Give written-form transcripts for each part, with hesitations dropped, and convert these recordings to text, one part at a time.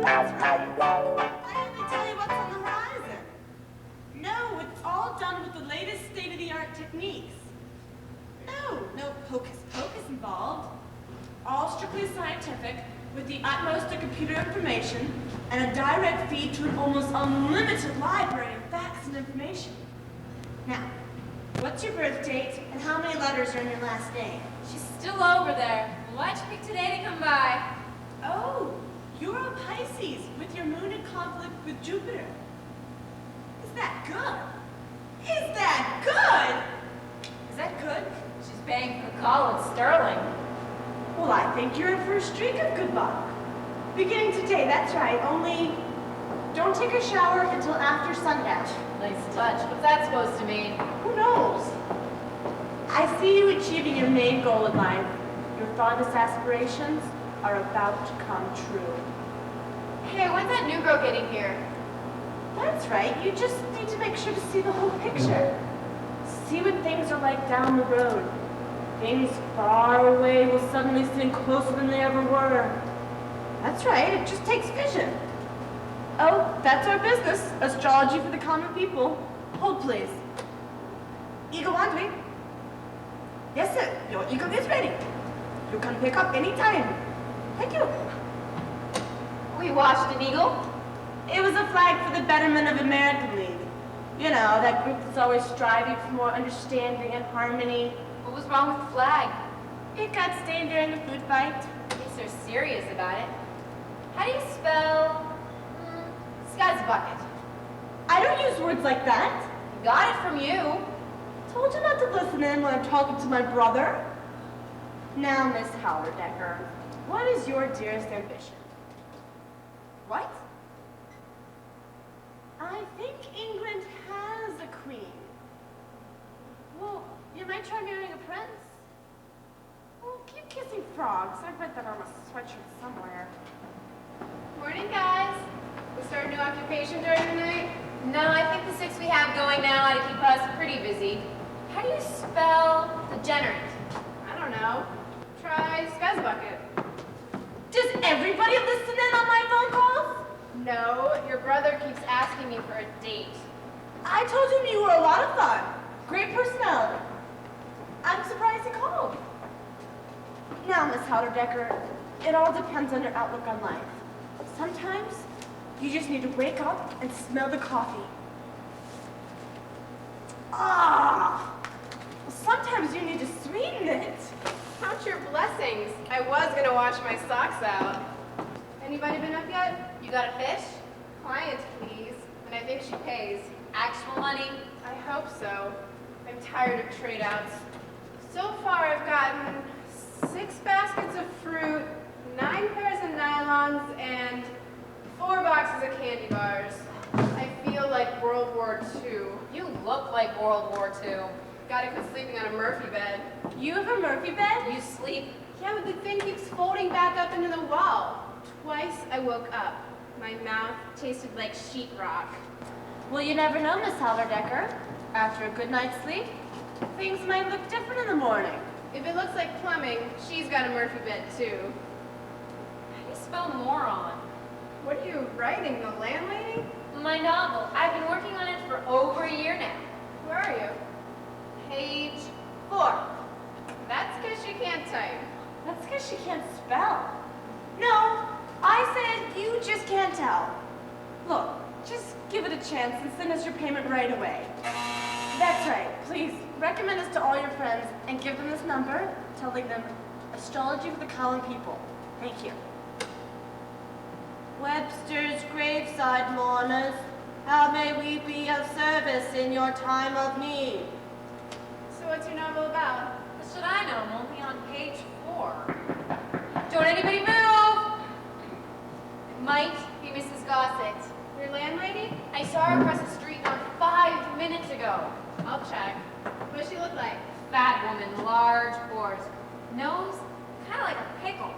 That's right. Why didn't they tell you what's on the horizon? No, it's all done with the latest state-of-the-art techniques. No hocus pocus involved. All strictly scientific, with the utmost of computer information, and a direct feed to an almost unlimited library of facts and information. Now, what's your birth date, and how many letters are in your last name? She's still over there. Why'd you pick today to come by? Oh, you're a Pisces with your moon in conflict with Jupiter. Is that good? Is that good? Is that good? She's paying for college, Sterling. Well, I think you're in for a streak of good luck. Beginning today, that's right. Only don't take a shower until after sundown. Nice touch. What's that supposed to mean? Who knows? I see you achieving your main goal in life. Your fondest aspirations are about to come true. Hey, when's that new girl getting here? That's right. You just need to make sure to see the whole picture. See what things are like down the road. Things far away will suddenly seem closer than they ever were. That's right. It just takes vision. Oh, that's our business. Astrology for the common people. Hold, please. Eagle Wandering. Yes, sir. Your eagle is ready. You can pick up any time. Thank you. We watched an eagle. It was a flag for the betterment of American League. You know, that group that's always striving for more understanding and harmony. What was wrong with the flag? It got stained during the food fight. At least they're serious about it. How do you spell... Sky's-a-bucket? I don't use words like that. Got it from you. Told you not to listen in when I'm talking to my brother. Now, Miss Hallerdecker, what is your dearest ambition? What? I think England has a queen. Well, you might try marrying a prince. Well, keep kissing frogs. I read that on a sweatshirt somewhere. Morning, guys. We start a new occupation during the night? No, I think the 6 we have going now ought to keep us pretty busy. How do you spell degenerate? I don't know. Try Sky's-a-bucket. Does everybody listen in on my phone calls? No, your brother keeps asking me for a date. I told him you were a lot of fun. Great personality. I'm surprised he called. Now, Miss Hallerdecker, it all depends on your outlook on life. Sometimes you just need to wake up and smell the coffee. Ah! Sometimes you need to sweeten it. Count your blessings. I was gonna wash my socks out. Anybody been up yet? You got a fish? Client, please. And I think she pays. Actual money? I hope so. I'm tired of trade outs. So far I've gotten 6 baskets of fruit, 9 pairs of nylons, and 4 boxes of candy bars. I feel like World War II. You look like World War II. Gotta quit sleeping on a Murphy bed. You have a Murphy bed? You sleep? Yeah, but the thing keeps folding back up into the wall. Twice I woke up. My mouth tasted like sheetrock. Well, you never know, Miss Hallerdecker. After a good night's sleep, things might look different in the morning. If it looks like plumbing, she's got a Murphy bed too. How do you spell moron? What are you writing, the landlady? My novel. I've been working on it for over a year now. Where are you? Page 4. That's because she can't type. That's because she can't spell. No, I said you just can't tell. Look, just give it a chance and send us your payment right away. That's right. Please, recommend us to all your friends and give them this number, telling them astrology for the common people. Thank you. Webster's graveside mourners, how may we be of service in your time of need? So what's your novel about? What should I know? I'm only on page 4. Don't anybody move! It might be Mrs. Gossett. Your landlady? I saw her across the street not 5 minutes ago. I'll check. What does she look like? Fat woman, large pores. Nose, kind of like a pickle.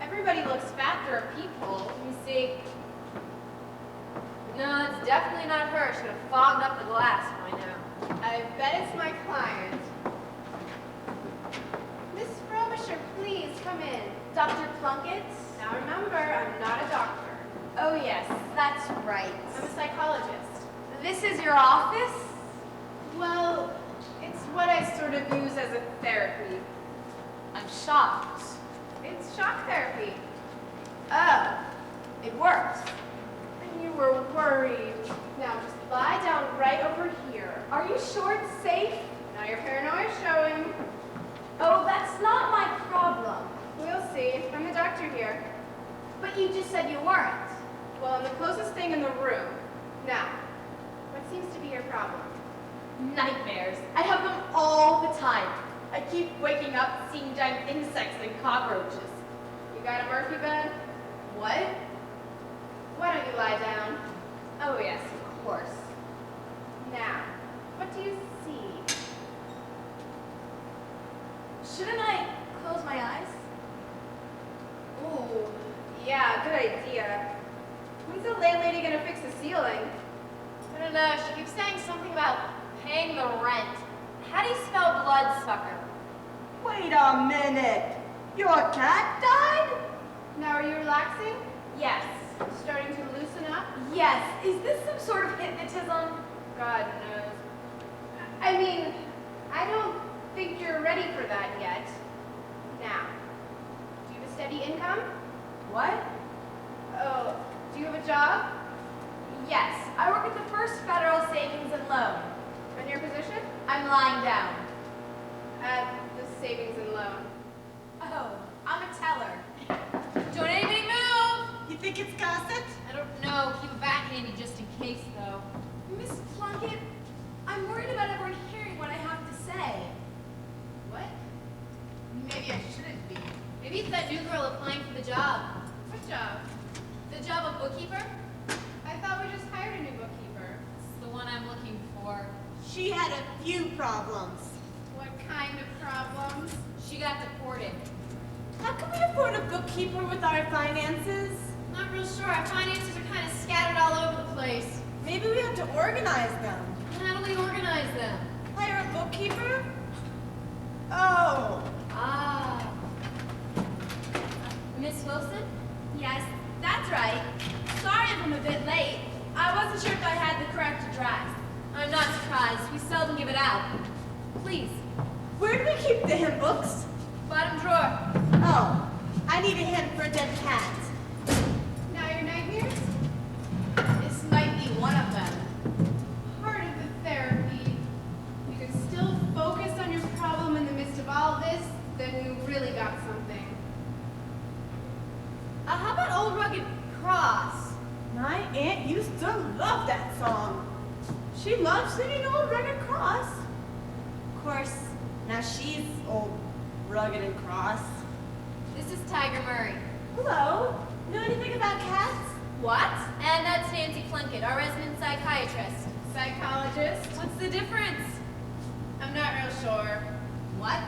Everybody looks fat, there are people. Let me see. No, it's definitely not her. Should have fogged up the glass by now. I bet it's my client. Miss Frobisher, please come in. Dr. Plunkett? Now remember, I'm not a doctor. Oh yes, that's right. I'm a psychologist. This is your office? Well, it's what I sort of use as a therapy. I'm shocked. It's shock therapy. Oh, it works. And you were worried. Now just lie down right over here. Are you sure it's safe? Now your paranoia is showing. Oh, that's not my problem. We'll see. I'm the doctor here. But you just said you weren't. Well, I'm the closest thing in the room. Now, what seems to be your problem? Nightmares. I have them all the time. I keep waking up seeing giant insects and cockroaches. You got a Murphy bed? What? Why don't you lie down? Oh yes, of course. Now, what do you see? Shouldn't I close my eyes? Ooh, yeah, good idea. When's the landlady gonna fix the ceiling? I don't know. She keeps saying something about paying the rent. How do you spell bloodsucker? Wait a minute. Your cat died? Now, are you relaxing? Yes. Starting to loosen up? Yes. Is this some sort of hypnotism? God knows. I mean, I don't think you're ready for that yet. Now, do you have a steady income? What? Oh, do you have a job? Yes. I work at the First Federal Savings and Loan. And your position? I'm lying down. At the savings and loan. Oh, I'm a teller. Don't anybody move! You think it's gossip? I don't know. Keep a bat handy just in case, though. Miss Plunkett, I'm worried about everyone hearing what I have to say. What? Maybe I shouldn't be. Maybe it's that new girl applying for the job. What job? The job of bookkeeper? I thought we just hired a new bookkeeper. It's the one I'm looking for. She had a few problems. What kind of problems? She got deported. How can we afford a bookkeeper with our finances? Not real sure. Our finances are kind of scattered all over the place. Maybe we have to organize them. How do we organize them? Hire a bookkeeper? Oh. Ah. Miss Wilson? Yes, that's right. Sorry if I'm a bit late. I wasn't sure if I had the correct address. I'm not surprised. We seldom give it out. Please. Where do we keep the hymn books? Bottom drawer. Oh, I need a hymn for a dead cat. Now your nightmares? This might be one of them. Part of the therapy. You can still focus on your problem in the midst of all this, then you really got something. How about Old Rugged Cross? My aunt used to love that song. She loved singing Old Rugged Cross. Of course, now she's old, rugged, and cross. This is Tiger Murray. Hello. Know anything about cats? What? And that's Nancy Plunkett, our resident psychiatrist. Psychologist? What's the difference? I'm not real sure. What?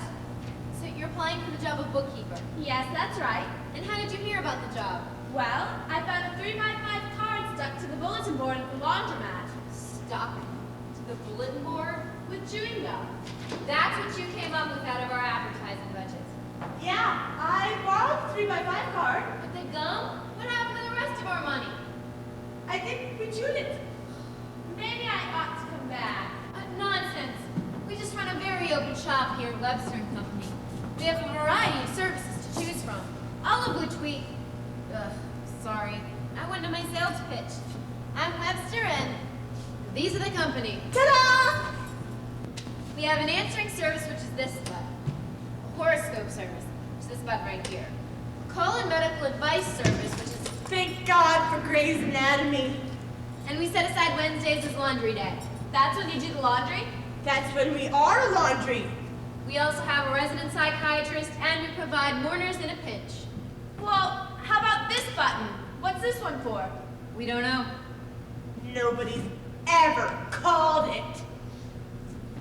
So you're applying for the job of bookkeeper. Yes, that's right. And how did you hear about the job? Well, I found a 3x5 card stuck to the bulletin board at the laundromat. Stuck to the bulletin board? With chewing gum. That's what you came up with out of our advertising budget. Yeah, I borrowed the 3x5 card. But the gum? What happened to the rest of our money? I think we chewed it. Maybe I ought to come back. Nonsense. We just run a very open shop here at Webster & Company. We have a variety of services to choose from, all of which we... sorry. I went to my sales pitch. I'm Webster and these are the company. Ta-da! We have an answering service, which is this button. A horoscope service, which is this button right here. A call and medical advice service, which is... Thank God for Grey's Anatomy. And we set aside Wednesdays as laundry day. That's when you do the laundry? That's when we are laundry. We also have a resident psychiatrist, and we provide mourners in a pinch. Well, how about this button? What's this one for? We don't know. Nobody's ever called it.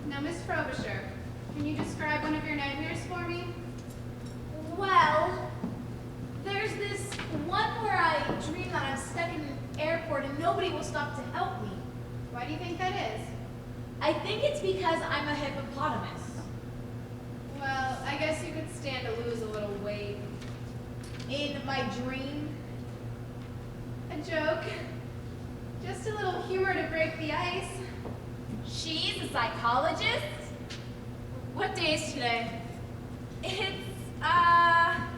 Now, Miss Frobisher, can you describe one of your nightmares for me? Well, nobody will stop to help me. Why do you think that is? I think it's because I'm a hippopotamus. Well, I guess you could stand to lose a little weight. In my dream, A joke. Just a little humor to break the ice. she's a psychologist. What day is today? It's, I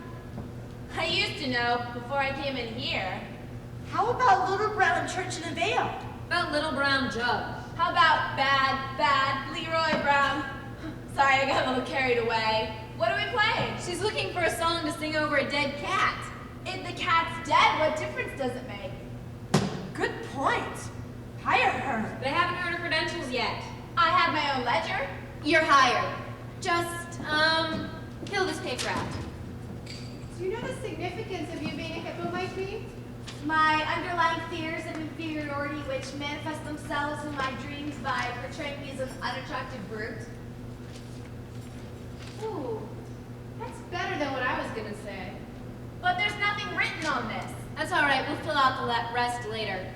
used to know before I came in here. How about Little Brown Church in the Vale? About Little Brown Jug. How about bad Leroy Brown? Sorry, I got a little carried away. What are we playing? She's looking for a song to sing over a dead cat. If the cat's dead, what difference does it make? Good point. Hire her. They haven't earned her credentials yet. I have my own ledger. You're hired. Just, fill this paper out. Do you know the significance of you being a hippo, Mike B? My underlying fears of inferiority, which manifest themselves in my dreams by portraying me as an unattractive brute. Ooh, that's better than what I was gonna say. But there's nothing written on this. That's all right. We'll fill out the rest later.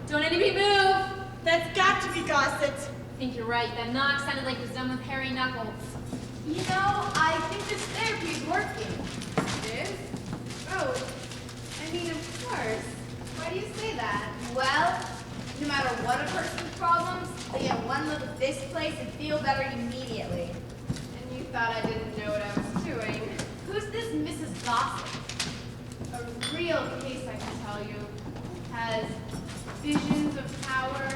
Don't anybody move. That's got to be Gossett. I think you're right. That knock sounded like it was done with Harry Knuckles. You know, I think this therapy is working. It is? Oh, I mean, of course. Why do you say that? Well, no matter what a person's problems, they get one look at this place and feel better immediately. And you thought I didn't know what I was doing. Who's this Mrs. Gossett? A real case, I can tell you. Has visions of power,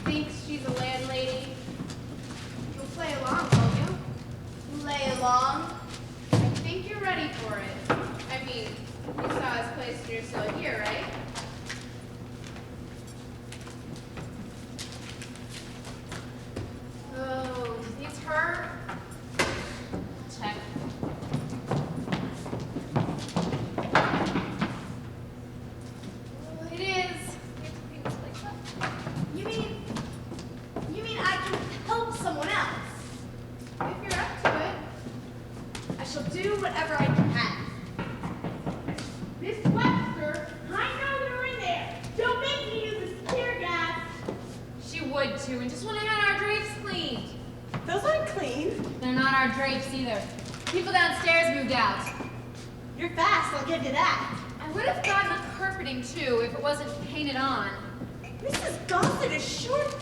thinks she's a landlady. You'll play along, won't you? Lay along. I think you're ready for it. I mean, you saw his place and you're still here, right? Oh, it's her. Check. Well, it is. You mean I can help someone else? If you're up to it. I shall do whatever I can. Miss Webster, I know you're in there. Don't make me use this tear gas. She would too, and just when I had our drapes cleaned. Those aren't clean. They're not our drapes either. People downstairs moved out. You're fast, I'll give you that. I would have gotten the carpeting too if it wasn't painted on. Mrs. Gossett is short.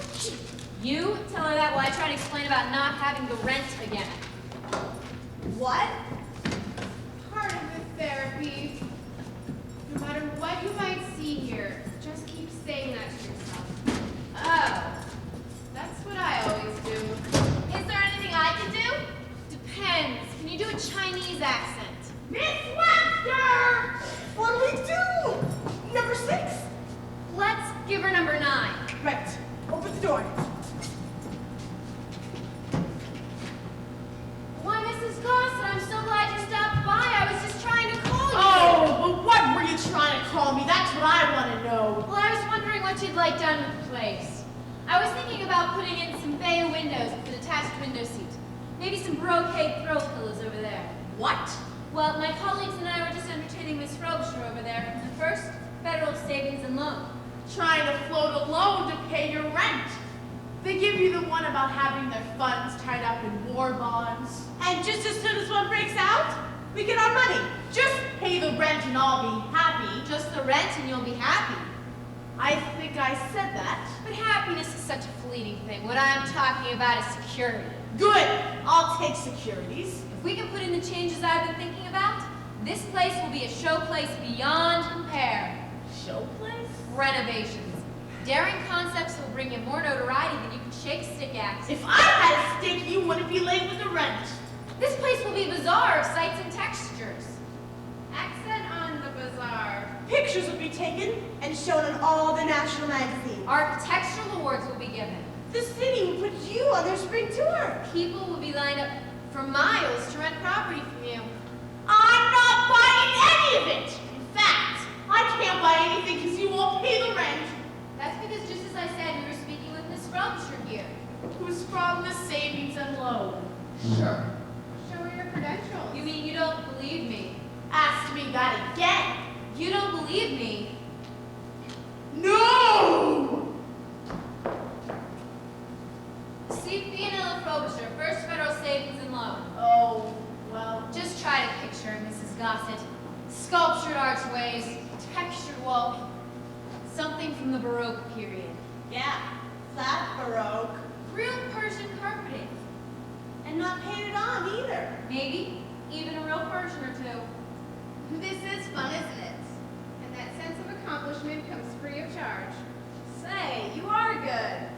You tell her that while I try to explain about not having the rent again. What? Part of the therapy. No matter what you might see here, just keep saying that to yourself. Oh. That's what I always do. Is there anything I can do? Depends. Can you do a Chinese accent? Miss Webster! What do we do? Number 6? Let's give her number 9. Right. Open the door. Why, Mrs. Gossett, I'm so glad you stopped by. I was just trying to call you. Oh, but what were you trying to call me? That's what I want to know. Well, I was wondering what you'd like done with the place. I was thinking about putting in some bay windows with an attached window seat. Maybe some brocade throw pillows over there. What? Well, my colleagues and I were just entertaining Miss Frobisher over there from the First Federal Savings and Loan. Trying to float a loan to pay your rent. They give you the one about having their funds tied up in war bonds. And just as soon as one breaks out, we get our money. Just pay the rent and I'll be happy. Just the rent and you'll be happy. I think I said that. But happiness is such a fleeting thing. What I'm talking about is security. Good. I'll take securities. If we can put in the changes I've been thinking about, this place will be a show place beyond compare. Show place? Renovations. Daring concepts will bring you more notoriety than you can shake a stick at. If I had a stick, you wouldn't be late with the rent. This place will be a bazaar of sights and textures. Accent on the bazaar. Pictures will be taken and shown in all the national magazines. Architectural awards will be given. The city will put you on their spring tour. People will be lined up for miles to rent property from you. I'm not buying any of it. In fact, I can't buy anything because you won't pay the rent. That's because just as I said, we were speaking with Miss Frobisher here. Who's from the savings and loan? Sure. Show her your credentials. You mean you don't believe me? Ask me that again. You don't believe me? Gossett. Sculptured archways, textured wall. Something from the Baroque period. Yeah, flat Baroque. Real Persian carpeting. And not painted on either. Maybe even a real Persian or two. This is fun, isn't it? And that sense of accomplishment comes free of charge. Say, you are good.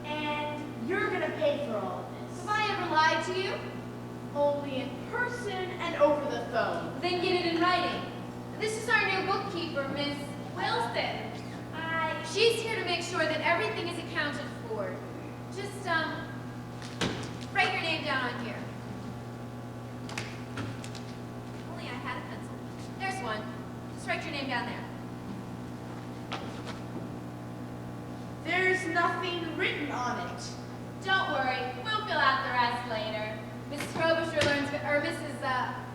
And you're gonna pay for all of this. Have I ever lied to you? Only in person and over the phone. Then get it in writing. This is our new bookkeeper, Miss Wilson. She's here to make sure that everything is accounted for. Just, write your name down on here. Only I had a pencil. There's one. Just write your name down there. There's nothing written on it. Don't worry, we'll fill out the rest later. Mrs. Frobisher learns, or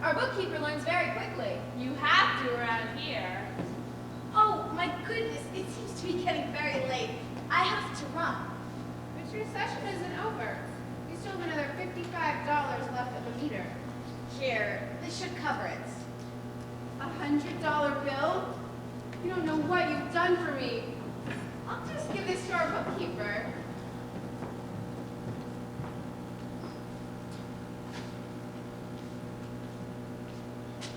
our bookkeeper learns very quickly. You have to around here. Oh, my goodness, it seems to be getting very late. I have to run. But your session isn't over. You still have another $55 left at the meter. Here, this should cover it. $100 bill? You don't know what you've done for me. I'll just give this to our bookkeeper.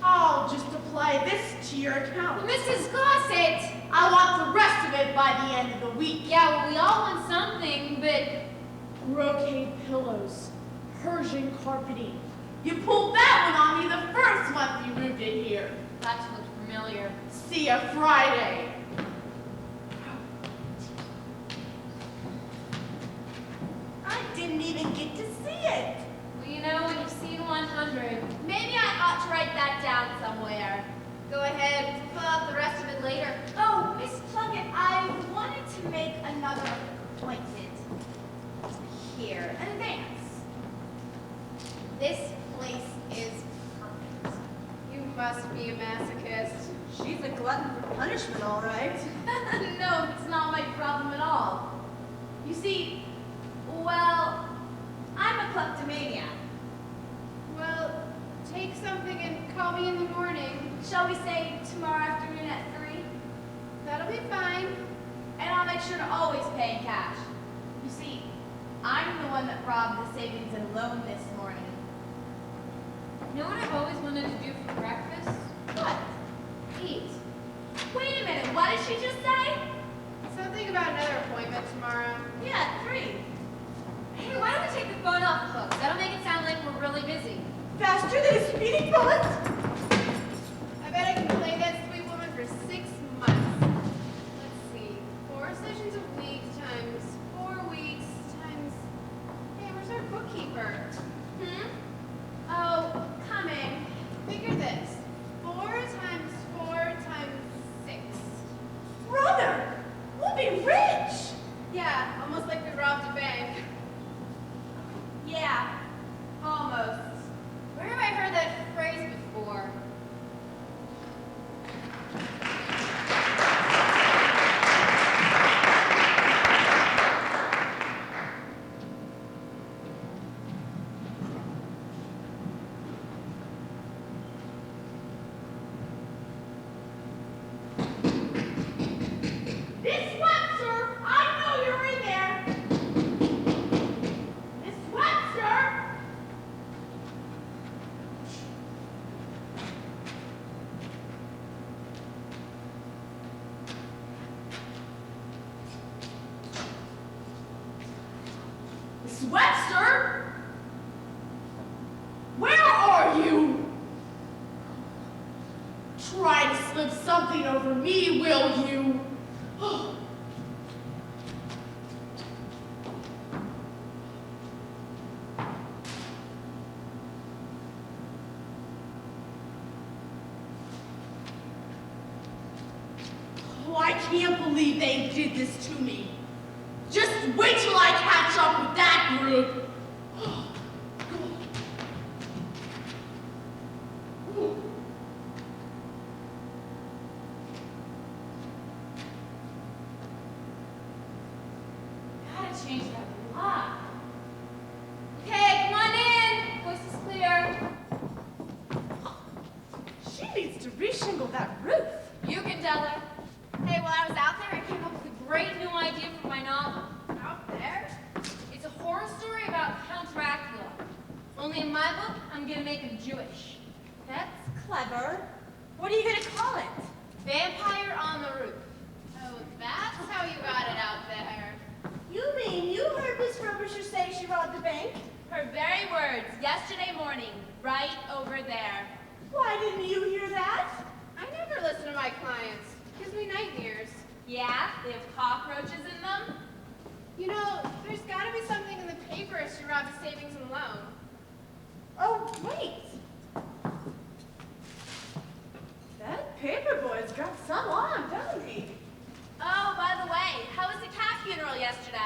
I'll just apply this to your account. Mrs. Gossett! I want the rest of it by the end of the week. Yeah, well, we all want something, but Brocade pillows, Persian carpeting. You pulled that one on me the first month you moved in here. that looked familiar. See ya Friday. I didn't even get to see it. Well, you know, when you've seen 100. Maybe I ought to write that down somewhere. Go ahead, fill out the rest of it later. Oh, Miss Plunkett, I wanted to make another appointment here in advance. This place is perfect. You must be a masochist. She's a glutton for punishment, all right. No, it's not my problem at all. You see, well, I'm a kleptomaniac. Well, take something and call me in the morning. Shall we say tomorrow afternoon at 3? That'll be fine. And I'll make sure to always pay in cash. You see, I'm the one that robbed the savings and loan this morning. You know what I've always wanted to do for breakfast? What? Eat. Wait a minute, what did she just say? Something about another appointment tomorrow. Yeah, 3. Hey, why don't we take the phone off the hook? That'll make it sound like we're really busy. Faster than a speeding bullet. I bet I can play that sweet woman for 6 months. Let's see. 4 sessions a week times 4 weeks times... Hey, where's our bookkeeper? Oh, coming. Figure this. 4 times 4 times 6. Brother, we'll be rich. Yeah, almost like we robbed a bank. Yeah, almost. Where have I heard that phrase before? Miss Webster, I know you're in there. Miss Webster. Miss Webster? Where are you? Try to slip something over me, will you? Oh, I can't believe they did this to me. Just wait till I catch up with that group. Gotta change that lock. Okay, come on in. Voice is clear. reshingle that roof. You can tell her. Hey, while I was out there, I came up with a great new idea for my novel. Out there? It's a horror story about Count Dracula. Only in my book, I'm gonna make him Jewish. That's clever. What are you gonna call it? Vampire on the Roof. Oh, that's how you got it out there. You mean you heard Miss Frobisher say she robbed the bank? Her very words, yesterday morning, right over there. Why didn't you hear that? I never listen to my clients. Gives me nightmares. Yeah, they have cockroaches in them. You know, there's gotta be something in the paper if she robbed a savings and loan. Oh, wait. That paper boy's got some on, doesn't he? Oh, by the way, how was the cat funeral yesterday?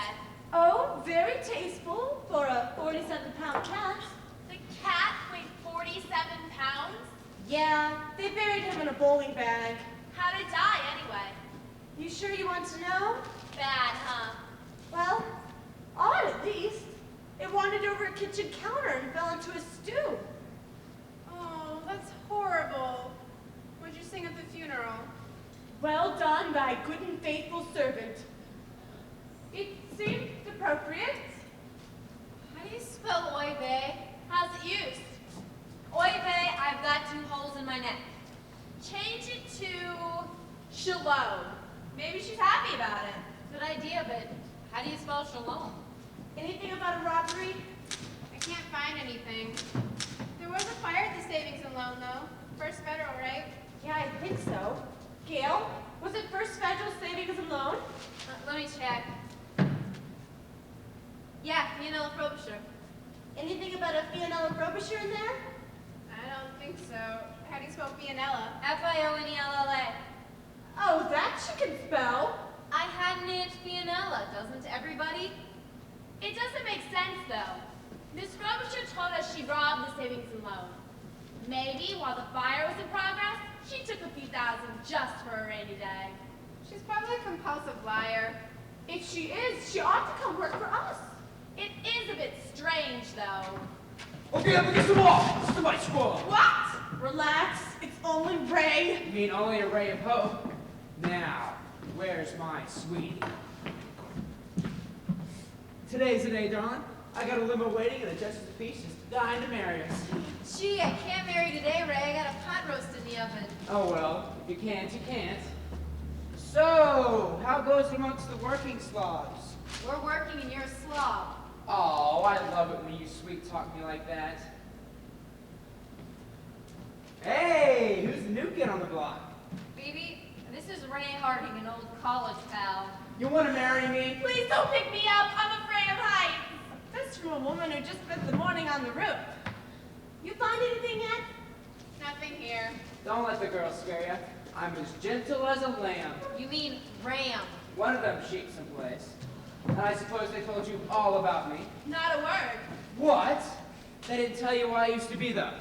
Oh, very tasteful for a 47-pound cat. The cat weighed 47 pounds? Yeah, they buried him in a bowling bag. How'd it die anyway? You sure you want to know? Bad, huh? Well, odd at least. It wandered over a kitchen counter and fell into a stew. Oh, that's horrible. What'd you sing at the funeral? Well done, thy good and faithful servant. It seemed appropriate. How do you spell oy vey? How's it used? Oy vey, I've got 2 holes in my neck. Change it to Shalom. Maybe she's happy about it. Good idea, but how do you spell shalom? Anything about a robbery? I can't find anything. There was a fire at the savings and loan, though. First Federal, right? Yeah, I think so. Gail, was it First Federal Savings and Loan? Let me check. Yeah, Fianella Frobisher. Anything about a Fianella Frobisher in there? I don't think so. How do you spell Fianella? Fionella. Oh, that she can spell. I had an Aunt Fianella, doesn't everybody? It doesn't make sense, though. Miss Frobisher told us she robbed the savings and loan. Maybe while the fire was in progress, she took a few thousand just for a rainy day. She's probably a compulsive liar. If she is, she ought to come work for us. It is a bit strange, though. Okay, up against the wall. This is my squad. What? Relax, it's only Ray. You mean only a ray of hope? Now, where's my sweetie? Today's the day, darling. I got a limo waiting, and the Justice of the Peace is dying to marry us. Gee, I can't marry today, Ray. I got a pot roast in the oven. Oh well, if you can't, you can't. So, how goes it amongst the working Slavs? We're working and you're a slob. Oh, I love it when you sweet talk me like that. Hey, who's the new kid on the block? Baby, this is Ray Harding, an old college pal. You want to marry me? Please don't pick me up. I'm afraid of heights. That's from a woman who just spent the morning on the roof. You find anything yet? Nothing here. Don't let the girl scare you. I'm as gentle as a lamb. You mean Ram. One of them sheep someplace. And I suppose they told you all about me. Not a word. What? They didn't tell you what I used to be, though.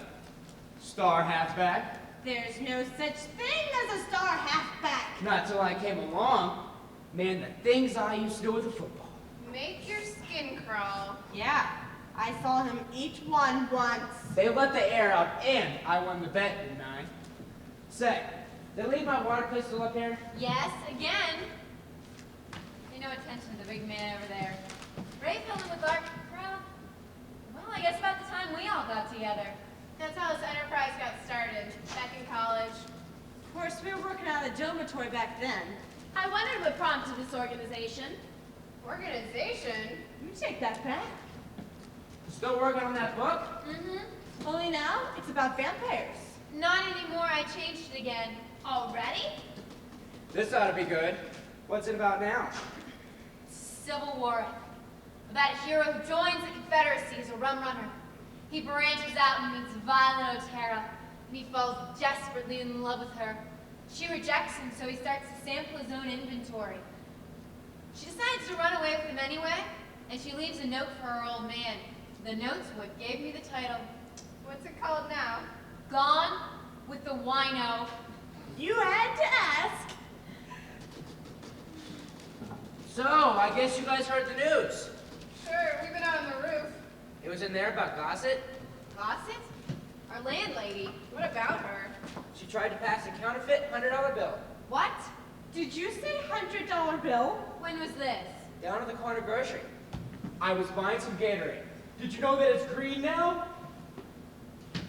Star halfback. There's no such thing as a star halfback. Not till I came along. Man, the things I used to do with a football. Make your skin crawl. Yeah, I saw him eat one once. They let the air out, and I won the bet, didn't I? Say, did I leave my water pistol up here? Yes, again. Pay no attention to the big man over there. Ray fell in with our crowd. Well, I guess about the time we all got together. That's how this enterprise got started, back in college. Of course, we were working out of the dormitory back then. I wondered what prompted this organization. Organization? You take that back. Still working on that book? Mm-hmm. Only now, it's about vampires. Not anymore. I changed it again. Already? This ought to be good. What's it about now? Civil War. About a hero who joins the Confederacy as a rum runner. He branches out and meets Violet O'Tara, and he falls desperately in love with her. She rejects him, so he starts to sample his own inventory. She decides to run away with him anyway, and she leaves a note for her old man. The note's what gave me the title. What's it called now? Gone with the Wino. You had to ask. So, I guess you guys heard the news. Sure, we've been out on the roof. It was in there about Gossett. Gossett? Our landlady. What about her? She She tried to pass a counterfeit $100 bill. What? Did you say $100 bill? When was this? Down at the corner grocery. I was buying some Gatorade. Did you know that it's green now? You're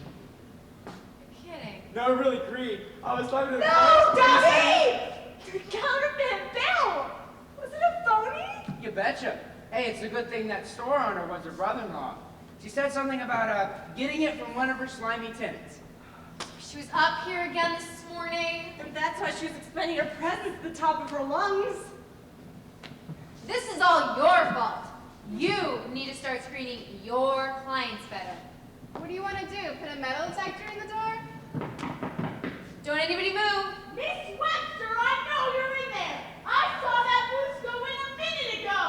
kidding. No, really green. I was talking to No, Daddy! The counterfeit bill! Was it a phony? You betcha. Hey, it's a good thing that store owner was her brother-in-law. She said something about getting it from one of her slimy tenants. She was up here again this morning. And that's why she was expending her presence at the top of her lungs. This is all your fault. You need to start screening your clients better. What do you want to do? Put a metal detector in the door? Don't anybody move. Miss Webster, I know you're in there. I saw that moose go in a minute ago.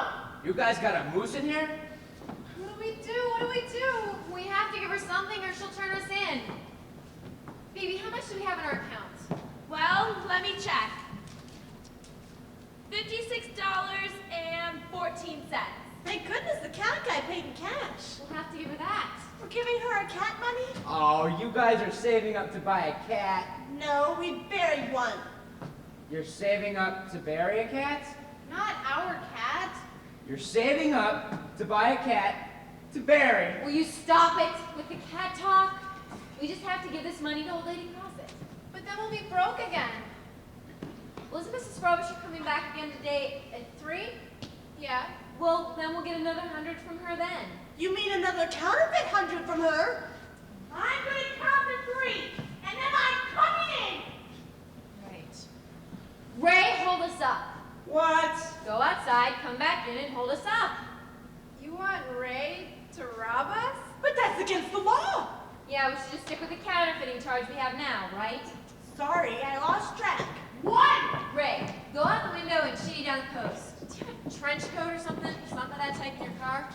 You guys got a moose in here? What do we do? What do we do? We have to give her something or she'll turn us in. Baby, how much do we have in our account? Well, let me check. $56.14. Thank goodness the cat guy paid in cash. We'll have to give her that. We're giving her a cat money? Oh, you guys are saving up to buy a cat. No, we buried one. You're saving up to bury a cat? Not our cat. You're saving up to buy a cat to bury. Will you stop it with the cat talk? We just have to give this money to Old Lady Gossett. But then we'll be broke again. Well, isn't Mrs. Frobisher coming back again today at 3? Yeah. Well, then we'll get another 100 from her then. You mean another counterfeit 100 from her? I'm going to count to 3, and then I'm coming in. Right. Ray, hold us up. What? Go outside, come back in, and hold us up. You want Ray to rob us? But that's against the law. Yeah, we should just stick with the counterfeiting charge we have now, right? Sorry, I lost track. What? Ray, go out the window and chitty down the coast. Do you have a trench coat or something? Something of that type in your car?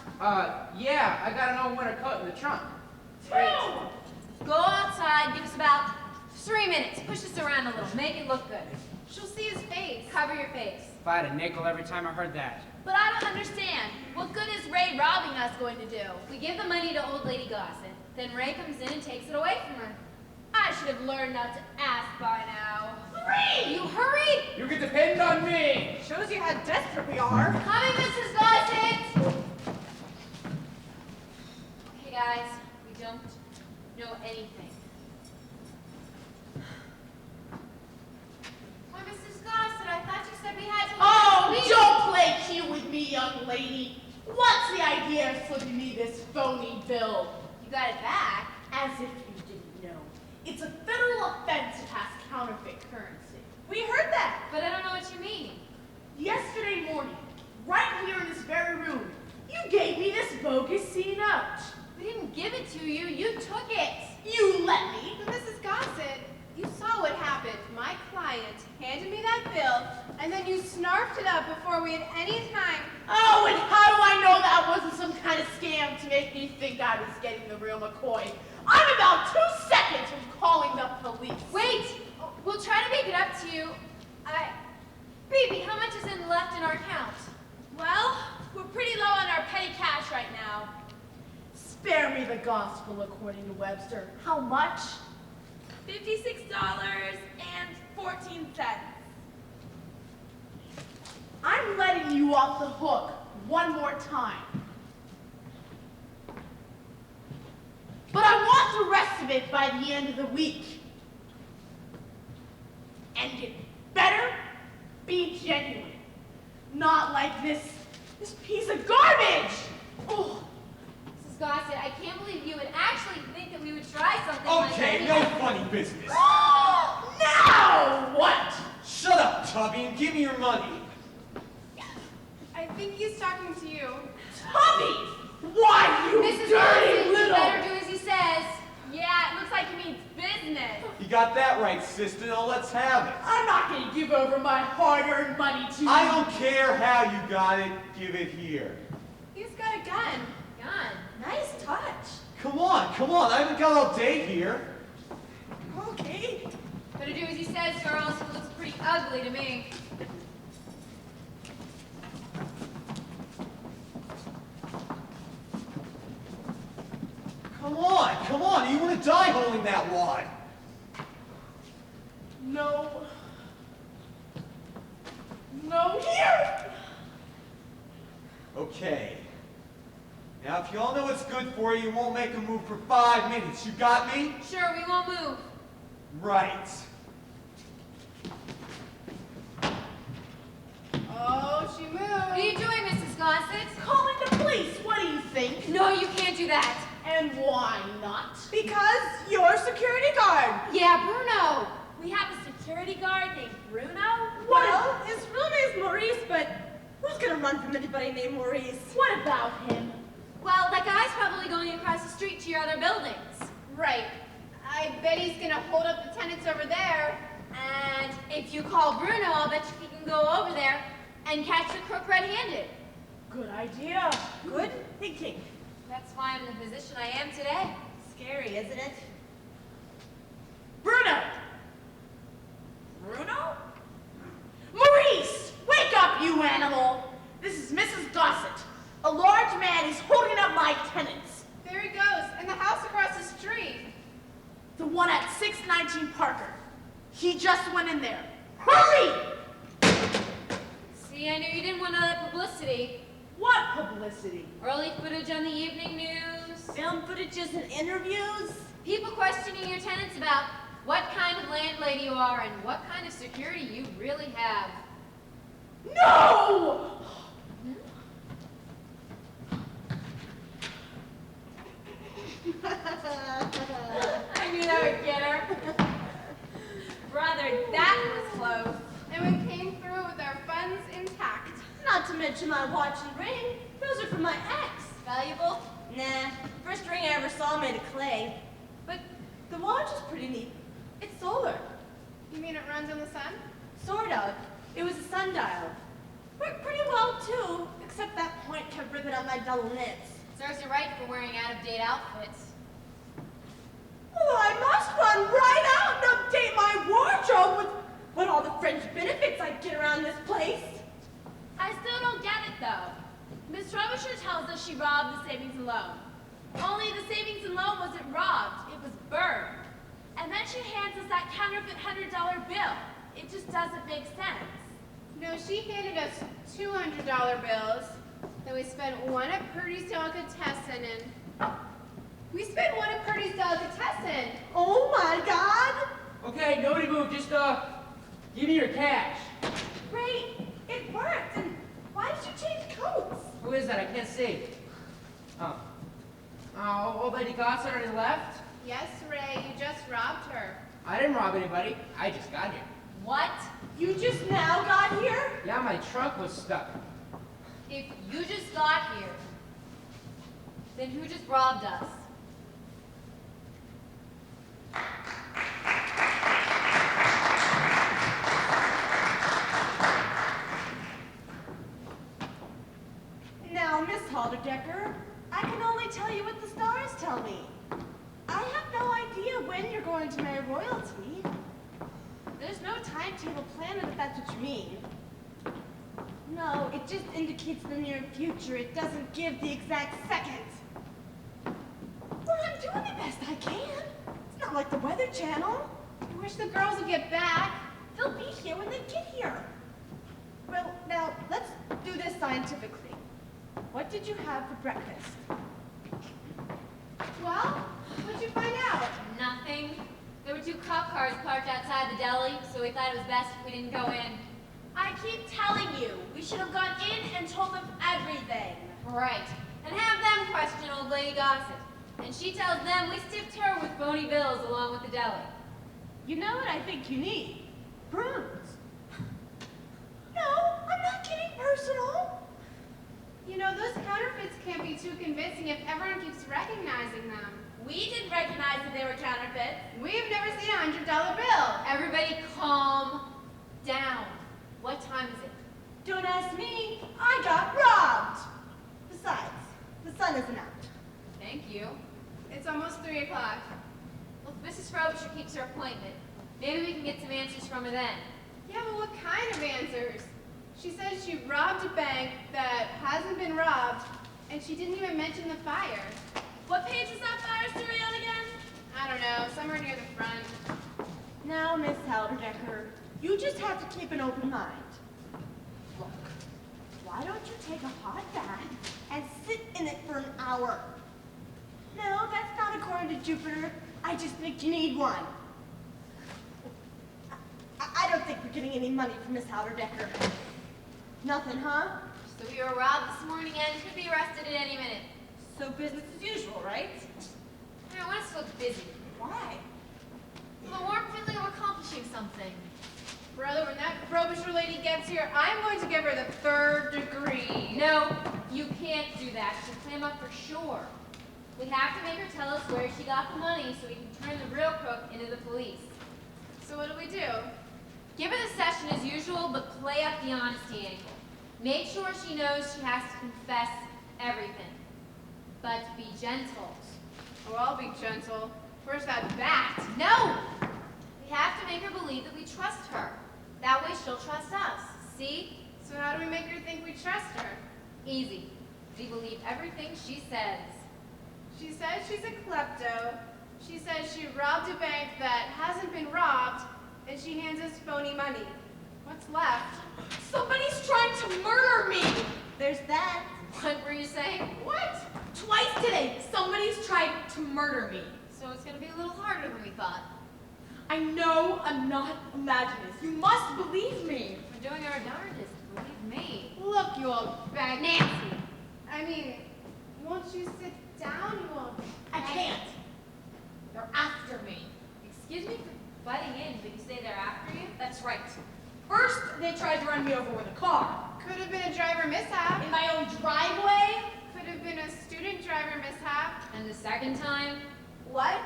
Yeah, I got an old winter coat in the trunk. Great. Go outside, give us about 3 minutes. Push us around a little, make it look good. She'll see his face. Cover your face. If I had a nickel every time I heard that. But I don't understand. What good is Ray robbing us going to do? We give the money to Old Lady Gossett. Then Ray comes in and takes it away from her. I should have learned not to ask by now. 3! You hurry! You can depend on me! Shows you how desperate we are. Coming, Mrs. Gossett! Okay, guys, we don't know anything. Why, Mrs. Gossett, I thought you said we had to... Oh, don't play cute with me, young lady. What's the idea of slipping me this phony bill? You got it back? As if you didn't know. It's a federal offense to pass counterfeit currency. We heard that. But I don't know what you mean. Yesterday morning, right here in this very room, you gave me this bogus C note. We didn't give it to you, you took it. You let me. But Mrs. Gossett, you saw what happened. My client handed me that bill, and then you snarfed it up before we had any time. Oh, and how do I know that wasn't some kind of scam to make me think I was getting the real McCoy? I'm about 2 seconds from calling the police. Wait, we'll try to make it up to you. Baby, how much is left in our account? Well, we're pretty low on our petty cash right now. Spare me the gospel according to Webster. How much? $56.14. I'm letting you off the hook one more time. But I want the rest of it by the end of the week. And it better be genuine. Not like this piece of garbage. Oh. Mrs. Gossett, I can't believe you would actually think that we would try something like that. Okay, no funny business. Now what? Shut up, Tubby, and give me your money. I think he's talking to you. Tubby! Why, you Mrs. dirty Gossett, you little... better do as he says. Yeah, it looks like he means business. You got that right, sister. Now let's have it. I'm not going to give over my hard-earned money to you. I don't care how you got it. Give it here. He's got a gun. Gun. Nice touch. Come on, come on. I haven't got all day here. Okay. Better do as he says, girls. He looks pretty ugly to me. Come on, come on. You want to die holding that wad. You all know it's good for you. You won't make a move for 5 minutes. You got me? Sure, we won't move. Right. Oh, she What are you moved. doing, Mrs. Gossett? Calling the police, what do you think? No, you can't do that. And why not? Because you're security guard. Yeah, Bruno. We have a security guard named Bruno? Well, his real name's Maurice, but who's gonna run from anybody named Maurice? What about him? Well, that guy's probably going across the street to your other buildings. Right. I bet he's gonna hold up the tenants over there. And if you call Bruno, I'll bet you he can go over there and catch the crook red-handed. Good idea. Good thinking. That's why I'm in the position I am today. Scary, isn't it? Bruno! Bruno? Maurice! Wake up, you animal! This is Mrs. Gossett. A large man is holding up my tenants. There he goes, in the house across the street. The one at 619 Parker. He just went in there. Hurry! See, I knew you didn't want all that publicity. What publicity? Early footage on the evening news. Film footages and interviews? People questioning your tenants about what kind of landlady you are and what kind of security you really have. No! I knew that would get her. Brother, that was close. And we came through with our funds intact. Not to mention my watch and ring. Those are from my ex. Valuable? Nah, first ring I ever saw made of clay. But the watch is pretty neat. It's solar. You mean it runs on the sun? Sort of. It was a sundial. Worked pretty well, too, except that point kept ripping up my double knits. Serves you right for wearing out-of-date outfits. Oh, I must run right out and update my wardrobe with all the fringe benefits I get around this place. I still don't get it, though. Miss Frobisher tells us she robbed the savings and loan. Only the savings and loan wasn't robbed, it was burned. And then she hands us that counterfeit $100 bill. It just doesn't make sense. No, she handed us $200 bills that we spent one at Purdy's Delicatessen in. We spent one at Purdy's Delicatessen. Oh my God! Okay, nobody move. Just, give me your cash. Great, it worked. And why did you change coats? Who is that? I can't see. Oh. Oh, old lady Gossett already left? Yes, Ray, you just robbed her. I didn't rob anybody. I just got here. What? You just now got here? Yeah, my trunk was stuck. If you just got here, then who just robbed us? Now, Miss Halderdecker, I can only tell you what the stars tell me. I have no idea when you're going to marry royalty. There's no timetable planned if that's what you mean. No, it just indicates the near future. It doesn't give the exact second. Well, I'm doing the best I can. It's not like the Weather Channel. I wish the girls would get back. They'll be here when they get here. Well, now, let's do this scientifically. What did you have for breakfast? Well, what'd you find out? Nothing. There were 2 cop cars parked outside the deli, so we thought it was best if we didn't go in. I keep telling you, we should have gone in and told them everything. Right. And have them question old lady Gossett. And she tells them we stiffed her with phony bills along with the deli. You know what I think you need? Prunes. No, I'm not getting personal. You know, those counterfeits can't be too convincing if everyone keeps recognizing them. We didn't recognize that they were counterfeits. We've never seen a $100 bill. Everybody calm down. What time is it? Don't ask me. I got robbed. Besides, the sun isn't out. Thank you. It's almost 3 o'clock. Well, if Mrs. Frobisher keeps her appointment, maybe we can get some answers from her then. Yeah, but what kind of answers? She says she robbed a bank that hasn't been robbed, and she didn't even mention the fire. What page is that fire story on again? I don't know, somewhere near the front. Now, Miss Halderdecker, you just have to keep an open mind. Look, why don't you take a hot bath and sit in it for an hour. No, that's not according to Jupiter. I just think you need one. I don't think we're getting any money from Miss Halderdecker. Nothing, huh? So we were robbed this morning and could be arrested at any minute. So business as usual, right? I don't want us to look busy. Why? The warm feeling of accomplishing something. Brother, when that Frobisher lady gets here, I'm going to give her the 3rd degree. No, you can't do that. She'll clam up for sure. We have to make her tell us where she got the money so we can turn the real crook into the police. So what do we do? Give her the session as usual, but play up the honesty angle. Make sure she knows she has to confess everything. But be gentle. Oh, I'll be gentle. Where's that bat? No! We have to make her believe that we trust her. That way she'll trust us. See? So how do we make her think we trust her? Easy. We believe everything she says. She says she's a klepto. She says she robbed a bank that hasn't been robbed, and she hands us phony money. What's left? Somebody's trying to murder me! There's that. What were you saying? What? Twice today, somebody's tried to murder me. So it's gonna be a little harder than we thought. I know I'm not imagining this. You must believe me. We're doing our darndest, believe me. Look, you old bag. Nancy! I mean, won't you sit down, you old I can't. They're after me. Excuse me for butting in, but you say they're after you? That's right. First, they tried to run me over with a car. Could have been a driver mishap. In my own driveway? Could have been a student driver mishap. And the second time? What?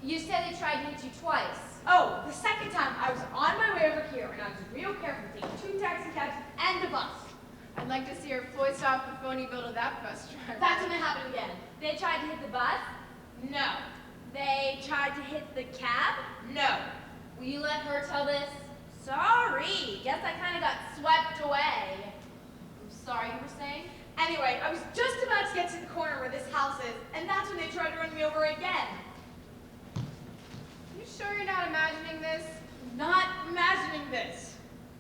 You said they tried to hit you twice. Oh, the second time I was on my way over here and I was real careful taking 2 taxi cabs and a bus. I'd like to see her foist off the phony bill to that bus driver. That's when it happened again. They tried to hit the bus? No. They tried to hit the cab? No. Will you let her tell this? Sorry, guess I kind of got swept away. I'm sorry, you were saying? Anyway, I was just about to get to the corner where this house is, and that's when they tried to run me over again. You sure you're not imagining this? Not imagining this.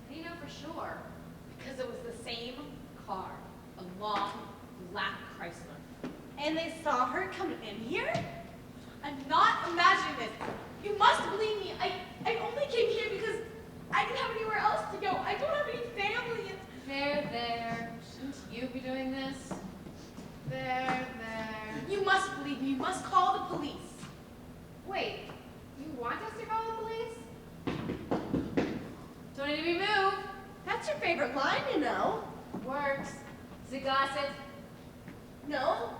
How do you know for sure? Because it was the same car. A long, black Chrysler. And they saw her come in here? I'm not imagining this. You must believe me. I only came here because I didn't have anywhere else to go. I don't have any family. There. Shouldn't you be doing this? There. You must believe me. You must call the police. Wait, you want us to call the police? Don't need to be moved. That's your favorite line, you know. Works. Is it gossip? No,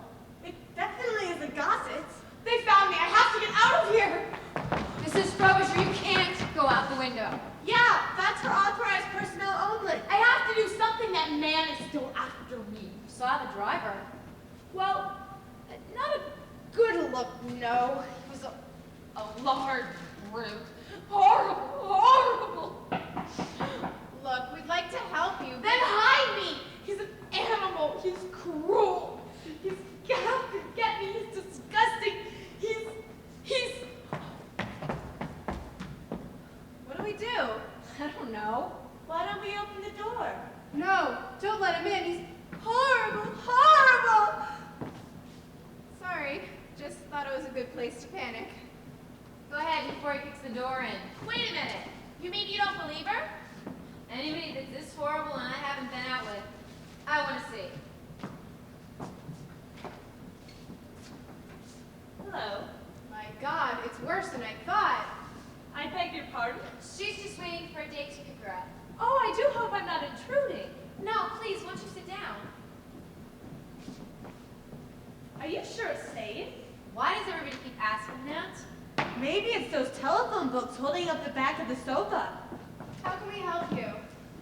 it definitely is a gossip. They found me. I have to get out of here. Mrs. Frobisher, you can't go out the window. Yeah, that's for authorized personnel only. I have to do something. That man is still after me. You saw the driver. Well, not a good look, no. He was a large brute. Horrible. Look, we'd like to help you. Then hide me. He's an animal. He's cruel. He's out to get me. He's disgusting. He's... What do we do? I don't know. Why don't we open the door? No, don't let him in. He's Horrible. sorry. Just thought it was a good place to panic. Go ahead before he kicks the door in. Wait a minute. You mean you don't believe her? Anybody that's this horrible and I haven't been out with, I want to see. Hello. My God, it's worse than I thought. I beg your pardon? She's just waiting for a date to pick her up. Oh, I do hope I'm not intruding. No, please, won't you sit down? Are you sure it's safe? Why does everybody keep asking that? Maybe it's those telephone books holding up the back of the sofa. How can we help you?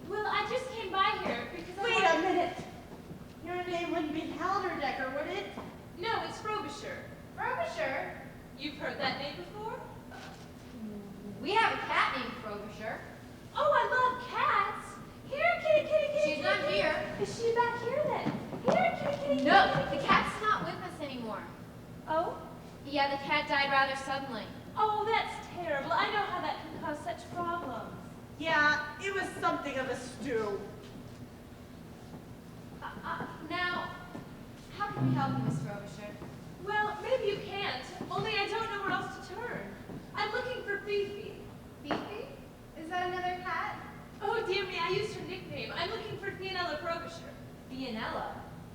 Well, I just came by here because Wait a minute. Your name wouldn't be Halderdecker, would it? No, it's Frobisher. Frobisher? You've heard that name before? We have a cat named Frobisher. Oh, I love cats. Here, kitty. She's not here. Is she back here then? Here, kitty. No, the cat's not with us anymore. Oh? Yeah, the cat died rather suddenly. Oh, that's terrible. I know how that can cause such problems. Yeah, it was something of a stew. Now, can we help you, Miss Frobisher? Well, maybe you can't, only I don't know where else to turn. I'm looking for Fifi. Fifi? Is that another cat? Oh, dear me, I used her nickname. I'm looking for Fianella Frobisher. Fianella.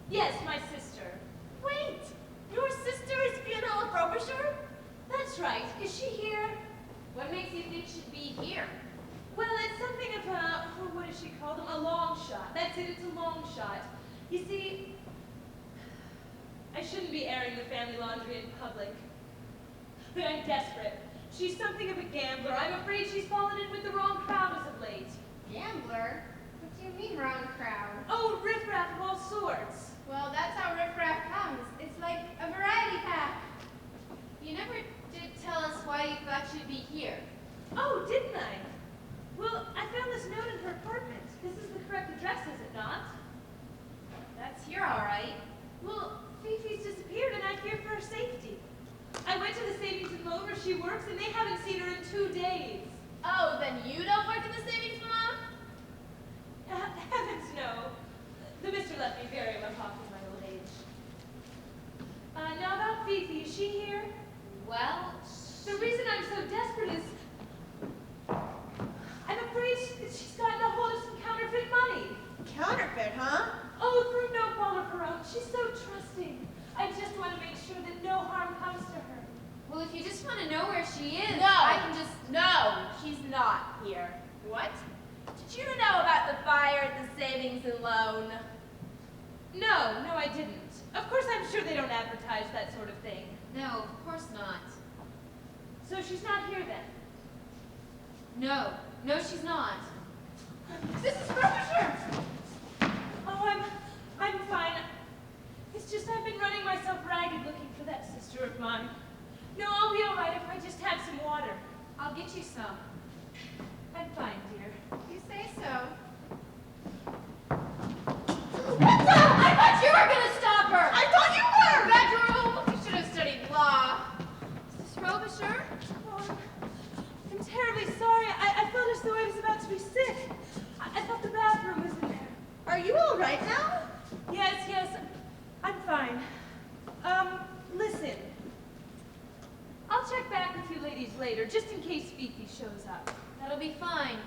Yes, my sister. Wait, your sister is Fianella Frobisher? That's right. Is she here? What makes you think she'd be here? Well, it's something of a, oh, what does she call them? A long shot. That's it, it's a long shot. You see, I shouldn't be airing the family laundry in public, but I'm desperate. She's something of a gambler. I'm afraid she's fallen in with the wrong crowd as of late. Gambler? What do you mean wrong crowd? Oh, riffraff of all sorts. Well, that's how riffraff comes. It's like a variety pack. You never did tell us why you thought she'd be here. Oh, didn't I? Well, I found this note in her apartment. This is the correct address, is it not? That's here, all right. Well, Fifi's disappeared and I fear for her safety. I went to the savings and loan where she works and they haven't seen her in 2 days. Oh, then you don't work in the savings loan? Heavens no. The mister left me very well off in my old age. Now about Fifi, is she here? Well, The reason I'm so desperate is I'm afraid she's gotten a hold of some counterfeit money. Counterfeit, huh? Oh, through no fault of her own. She's so trusting. I just want to make sure that no harm comes to her. well, if you just want to know where she is, No. I can just... No, she's not here. What? Did you know about the fire at the savings and loan? No, I didn't. Of course, I'm sure they don't advertise that sort of thing. No, of course not. So she's not here then? No, she's not. Mrs. Frobisher! Oh, I'm fine. It's just I've been running myself ragged looking for that sister of mine. No, I'll be all right if I just have some water. I'll get you some. I'm fine, dear. You say so. I thought you were gonna stop her! I thought you were! Bedroom! You should have studied law. Mrs. Frobisher? Oh, I'm terribly sorry. I felt as though I was about to be sick. I thought the bathroom was in there. Are you all right now? Yes, I'm fine. Listen. I'll check back with you ladies later, just in case Fifi shows up. That'll be fine.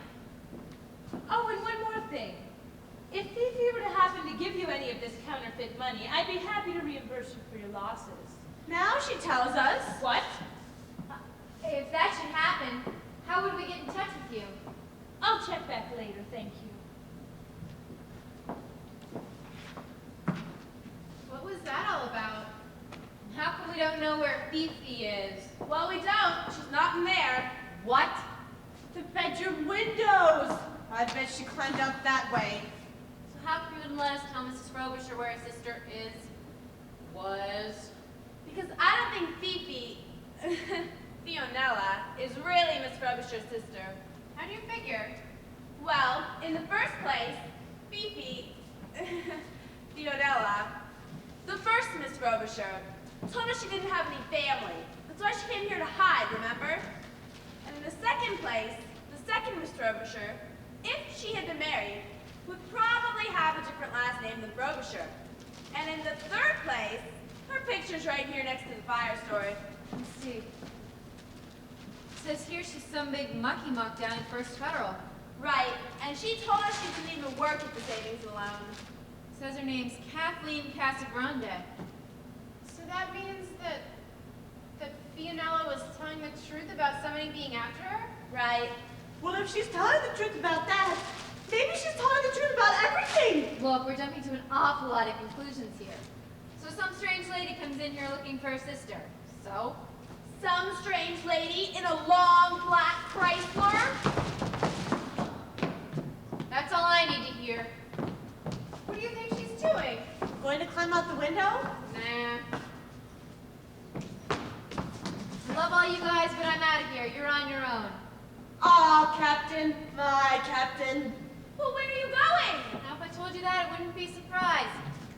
Oh, and one more thing. If Fifi were to happen to give you any of this counterfeit money, I'd be happy to reimburse you for your losses. Now she tells us. What? If that should happen, how would we get in touch with you? I'll check back later, thank you. What was that all about? How come we don't know where Fifi is? Well, we don't. She's not in there. What? The bedroom windows. I bet she climbed up that way. So how come you wouldn't let us tell Mrs. Frobisher where her sister is? Was? Because I don't think Fifi, Fianella, is really Miss Frobisher's sister. How do you figure? Well, in the first place, Fifi, Fianella, the first Miss Frobisher, told us she didn't have any family. That's why she came here to hide, remember? And in the second place, the second Miss Frobisher, if she had been married, would probably have a different last name than Frobisher. And in the third place, her picture's right here next to the fire story. Let's see. It says here she's some big mucky muck down in First Federal. Right, and she told us she didn't even work at the savings and loan. Says her name's Kathleen Casagrande. So that means that Fianella was telling the truth about somebody being after her? Right. Well, if she's telling the truth about that, maybe she's telling the truth about everything. Look, we're jumping to an awful lot of conclusions here. So some strange lady comes in here looking for her sister. So? Some strange lady in a long black Chrysler? That's all I need to hear. What do you think she's doing? Going to climb out the window? Nah. I love all you guys, but I'm out of here. You're on your own. Aw, Captain, my Captain. Well, where are you going? Now, if I told you that, it wouldn't be a surprise.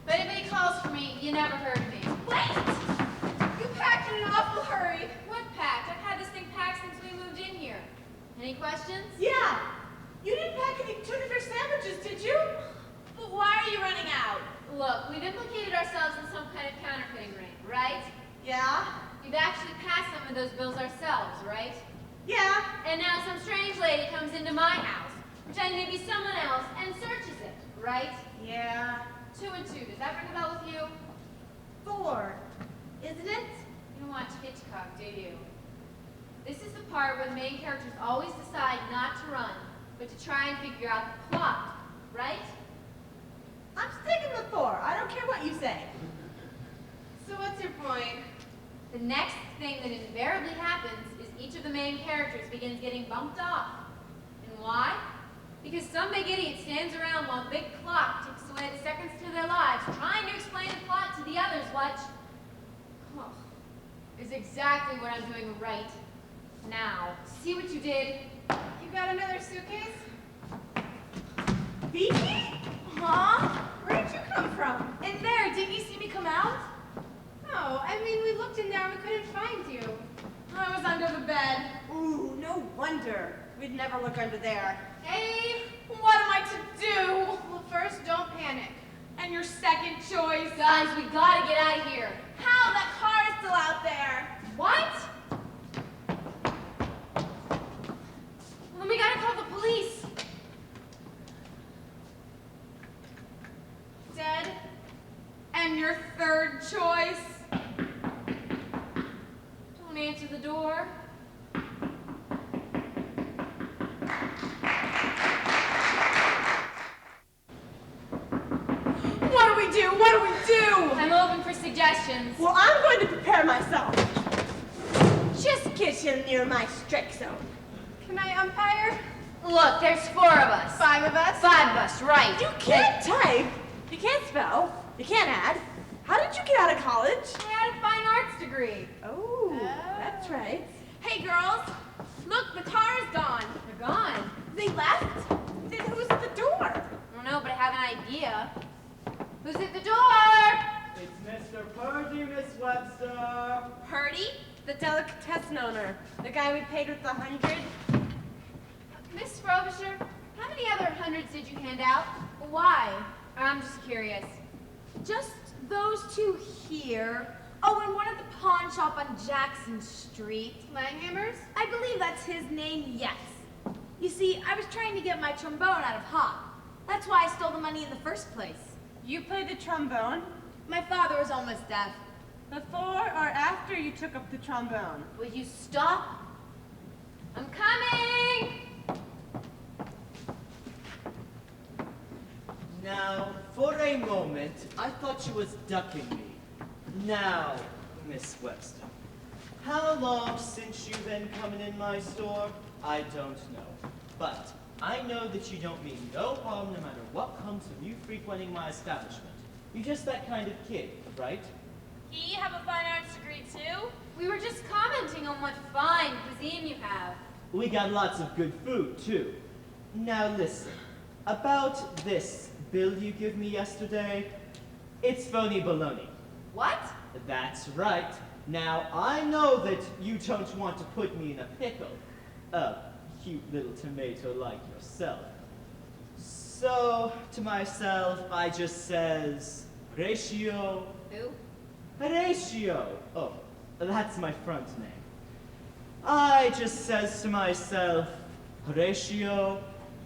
If anybody calls for me, you never heard of me. Wait! You packed in an awful hurry. What packed? I've had this thing packed since we moved in here. Any questions? Yeah. You didn't pack any tuna fish sandwiches, did you? But why are you running out? Look, we've implicated ourselves in some kind of counterfeiting ring, right? Yeah? We've actually passed some of those bills ourselves, right? Yeah. And now some strange lady comes into my house, pretending to be someone else, and searches it, right? Yeah. 2 and 2, does that ring a bell with you? 4. Isn't it? You don't watch Hitchcock, do you? This is the part where the main characters always decide not to run, but to try and figure out the plot, right? I'm sticking with 4. I don't care what you say. So what's your point? The next thing that invariably happens is each of the main characters begins getting bumped off. And why? Because some big idiot stands around while the big clock ticks away the seconds to their lives, trying to explain the plot to the others, which is exactly what I'm doing right now. See what you did? You got another suitcase? Vicky? Huh? Where did you come from? In there. Didn't you see me come out? No, I mean, we looked in there and we couldn't find you. I was under the bed. Ooh, no wonder. We'd never look under there. Hey, what am I to do? Well, first, don't panic. And your second choice? Guys, we gotta get out of here. How? That car is still out there. What? Well, then we gotta call the police. Dead. And your third choice? Don't answer the door. What do we do? What do we do? I'm open for suggestions. Well, I'm going to prepare myself. Just kitchen near my strike zone. Can I umpire? Look, there's 4 of us. 5 of us? 5 of us, right. You can't type. You can't spell. You can't add. How did you get out of college? I had a fine arts degree. Oh, that's right. Hey, girls. Look, the car is gone. They're gone. They left? Then who's at the door? I don't know, but I have an idea. Who's at the door? It's Mr. Purdy, Miss Webster. Purdy? The delicatessen owner. The guy we paid with the 100. Miss Frobisher, how many other hundreds did you hand out? Why? I'm just curious. Just those 2 here. Oh, and one at the pawn shop on Jackson Street. Langhammer's? I believe that's his name, yes. You see, I was trying to get my trombone out of Hop. That's why I stole the money in the first place. You played the trombone My father was almost deaf. before or after you took up the trombone? Will you stop? I'm coming! Now, for a moment, I thought you was ducking me. Now, Miss Webster, how long since you've been coming in my store? I don't know. But I know that you don't mean no harm no matter what comes of you frequenting my establishment. You're just that kind of kid, right? You have a fine arts degree too? We were just commenting on what fine cuisine you have. We got lots of good food, too. Now listen, about this bill you give me yesterday, it's phony baloney. What? That's right. Now, I know that you don't want to put me in a pickle. A cute little tomato like yourself. So, to myself, I just says, Horatio. Who? Horatio. Oh, that's my front name. I just says to myself, Horatio,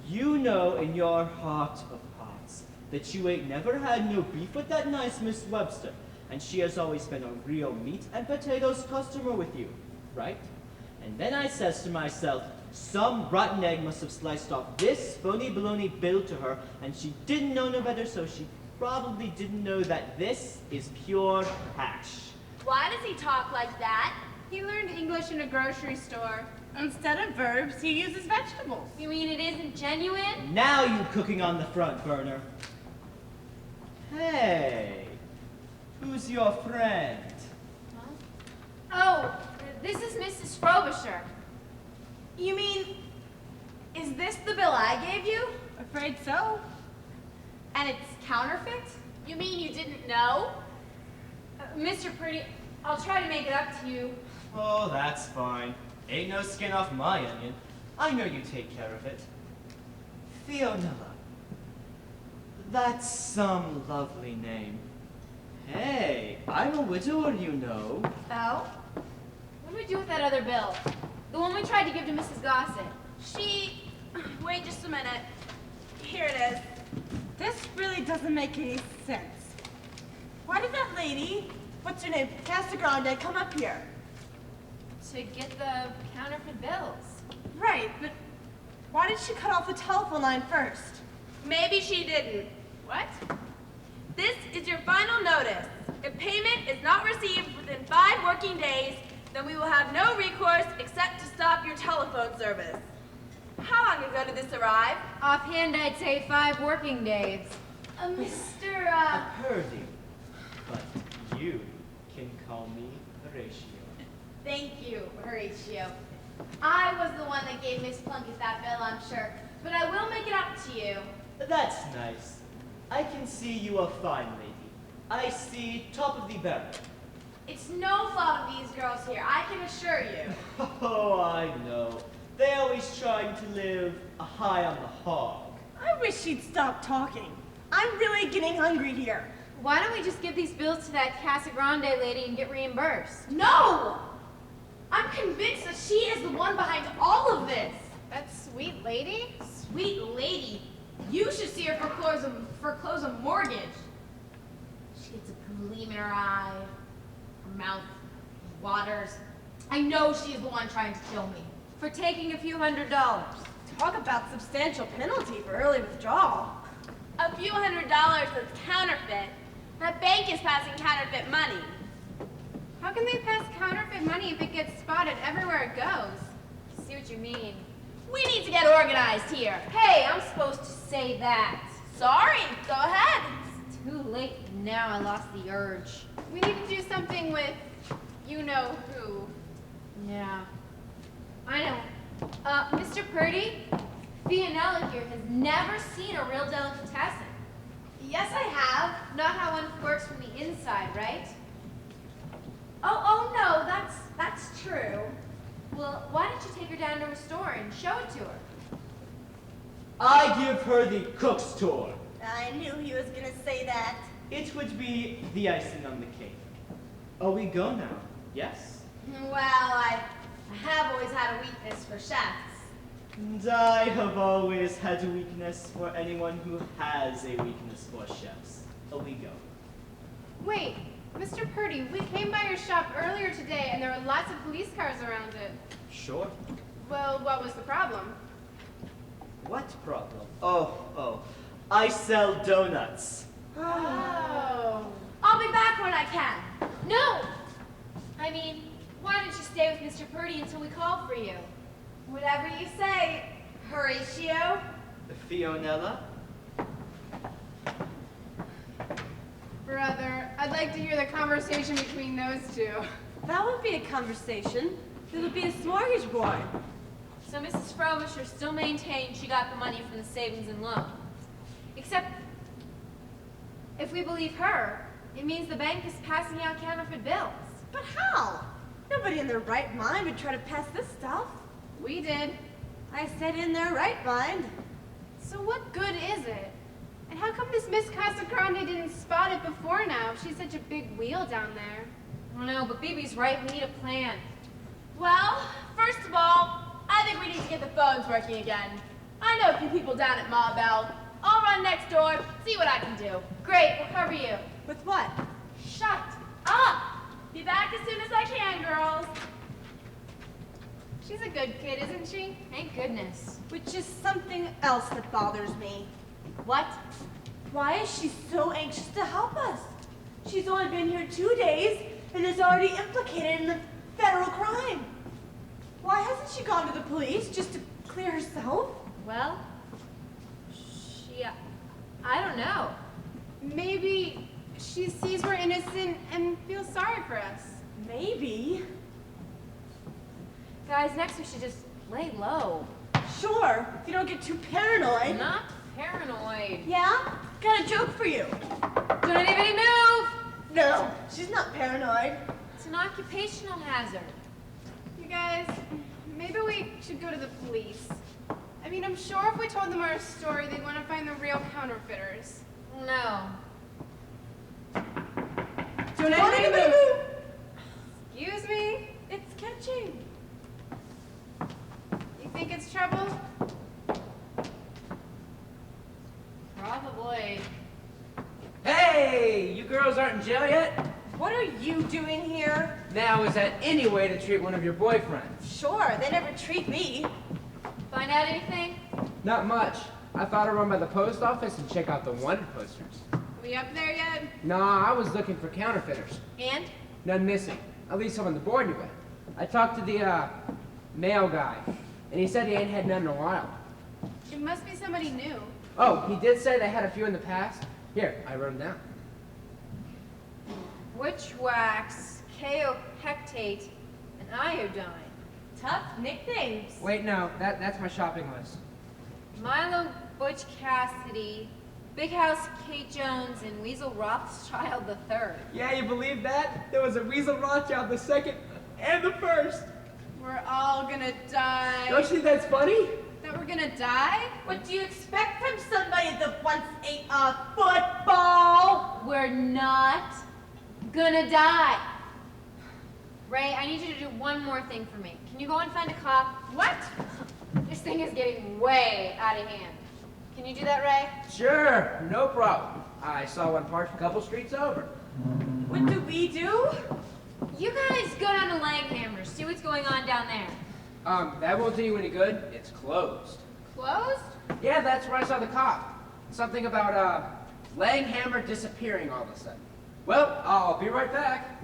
you know in your heart of hearts that you ain't never had no beef with that nice Miss Webster, and she has always been a real meat and potatoes customer with you, right? And then I says to myself, some rotten egg must have sliced off this phony baloney bill to her, and she didn't know no better, so she probably didn't know that this is pure hash. Why does he talk like that? He learned English in a grocery store. Instead of verbs, he uses vegetables. You mean it isn't genuine? Now you cooking on the front burner. Hey, who's your friend? Oh, this is Mrs. Frobisher. You mean, is this the bill I gave you? Afraid so. And it's counterfeit? You mean you didn't know? Mr. Purdy, I'll try to make it up to you. Oh, that's fine. Ain't no skin off my onion. I know you take care of it. Fionella, That's some lovely name. Hey, I'm a widower, you know. Oh? What do we do with that other bill? The one we tried to give to Mrs. Gossett. Wait just a minute. Here it is. This really doesn't make any sense. Why did that lady, what's her name, Casagrande, come up here? To get the counterfeit bills. Right, but why did she cut off the telephone line first? Maybe she didn't. What? This is your final notice. If payment is not received within 5 working days, then we will have no recourse except to stop your telephone service. How long ago did this arrive? Offhand, I'd say 5 working days. I've heard you, but you can call me Horatio. Thank you, Horatio. I was the one that gave Miss Plunkett that bill, I'm sure. But I will make it up to you. That's nice. I can see you a fine lady. I see top of the barrel. It's no fault of these girls here, I can assure you. Oh, I know. They always trying to live a high on the hog. I wish she'd stop talking. I'm really getting hungry here. Why don't we just give these bills to that Casa Grande lady and get reimbursed? No! I'm convinced that she is the one behind all of this. That sweet lady? Sweet lady, you should see her foreclose a mortgage. She gets a gleam in her eye, her mouth waters. I know she is the one trying to kill me. For taking a few $100. Talk about substantial penalty for early withdrawal. A few $100 that's counterfeit. That bank is passing counterfeit money. How can they pass counterfeit money if it gets spotted everywhere it goes? See what you mean. We need to get organized here. Hey, I'm supposed to say that. Sorry, go ahead. It's too late now. I lost the urge. We need to do something with you know who. Yeah. I know. Mr. Purdy, Fionnella here has never seen a real delicatessen. Yes, I have. Not how one works from the inside, right? Oh no, that's true. Well, why don't you take her down to her store and show it to her? I give her the cook's tour. I knew he was gonna say that. It would be the icing on the cake. Oh, we go now, yes? Well, I have always had a weakness for chefs. And I have always had a weakness for anyone who has a weakness for chefs. Oh, we go. Wait, Mr. Purdy, we came by your shop earlier today and there were lots of police cars around it. Sure. Well, what was the problem? What problem? Oh. I sell donuts. Oh. I'll be back when I can. No! I mean, why don't you stay with Mr. Purdy until we call for you? Whatever you say, Horatio. Fionnella? Brother, I'd like to hear the conversation between those two. That would be a conversation. It would be a smorgasbord. So Mrs. Frobisher still maintains she got the money from the savings and loan. Except, if we believe her, it means the bank is passing out counterfeit bills. But how? Nobody in their right mind would try to pass this stuff. We did. I said in their right mind. So what good is it? And how come this Miss Casagrande didn't spot it before now if she's such a big wheel down there? I don't know, but BB's right. We need a plan. Well, first of all, I think we need to get the phones working again. I know a few people down at Ma Bell. I'll run next door, see what I can do. Great, we'll cover you. With what? Shut up! Be back as soon as I can, girls. She's a good kid, isn't she? Thank goodness. Which is something else that bothers me. What? Why is she so anxious to help us? She's only been here 2 days and is already implicated in a federal crime. Why hasn't she gone to the police just to clear herself? Well, I don't know. Maybe she sees we're innocent and feels sorry for us. Maybe. Guys, next we should just lay low. Sure, if you don't get too paranoid. Not paranoid. Yeah? Got a joke for you. Don't anybody move! No, she's not paranoid. It's an occupational hazard. You guys, maybe we should go to the police. I mean, I'm sure if we told them our story, they'd want to find the real counterfeiters. No. Don't anybody move! Excuse me? It's catching. You think it's trouble? Probably. Hey, you girls aren't in jail yet? What are you doing here? Now, is that any way to treat one of your boyfriends? Sure, they never treat me. Find out anything? Not much. I thought I'd run by the post office and check out the wanted posters. Are we up there yet? Nah, I was looking for counterfeiters. And? None missing. At least on the board you with. I talked to the, mail guy, and he said he ain't had none in a while. It must be somebody new. Oh, he did say they had a few in the past. Here, I wrote them down. Witch wax, kaopectate, and iodine. Tough nicknames. Wait, no, that's my shopping list. Milo Butch Cassidy, Big House Kate Jones, and Weasel Rothschild III. Yeah, you believe that? There was a Weasel Rothschild the second and the first. We're all gonna die. Don't you think that's funny? That we're gonna die? What do you expect from somebody that once ate a football? We're not gonna die. Ray, I need you to do one more thing for me. Can you go and find a cop? What? This thing is getting way out of hand. Can you do that, Ray? Sure, no problem. I saw one parked a couple streets over. What do we do? You guys go down to Langhammer, see what's going on down there. That won't do you any good. It's closed. Closed? Yeah, that's where I saw the cop. Something about, Langhammer disappearing all of a sudden. Well, I'll be right back.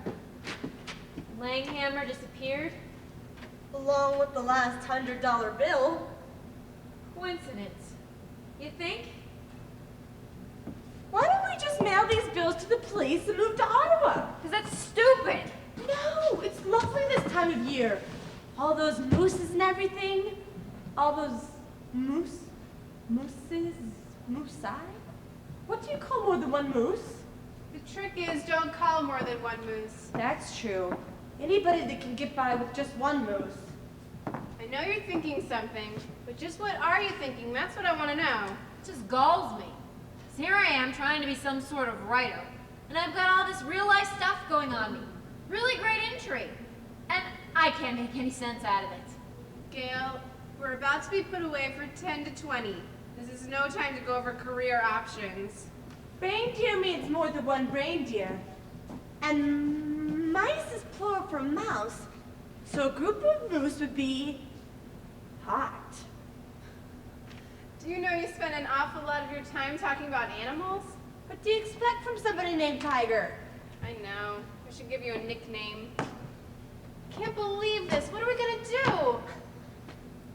Langhammer disappeared? Along with the last $100 bill. Coincidence. You think? Why don't we just mail these bills to the police and move to Ottawa? Because that's stupid. No, it's lovely this time of year. All those mooses and everything. All those mooses? Moosei? What do you call more than one moose? The trick is don't call more than one moose. That's true. Anybody that can get by with just one moose. I know you're thinking something, but just what are you thinking? That's what I want to know. It just galls me. 'Cause here I am trying to be some sort of writer, and I've got all this real life stuff going on me. Really great intrigue. And I can't make any sense out of it. Gail, we're about to be put away for 10 to 20. This is no time to go over career options. Reindeer means more than one reindeer. And mice is plural for mouse. So a group of moose would be hot. Do you know you spend an awful lot of your time talking about animals? What do you expect from somebody named Tiger? I know. I should give you a nickname. Can't believe this. What are we gonna do?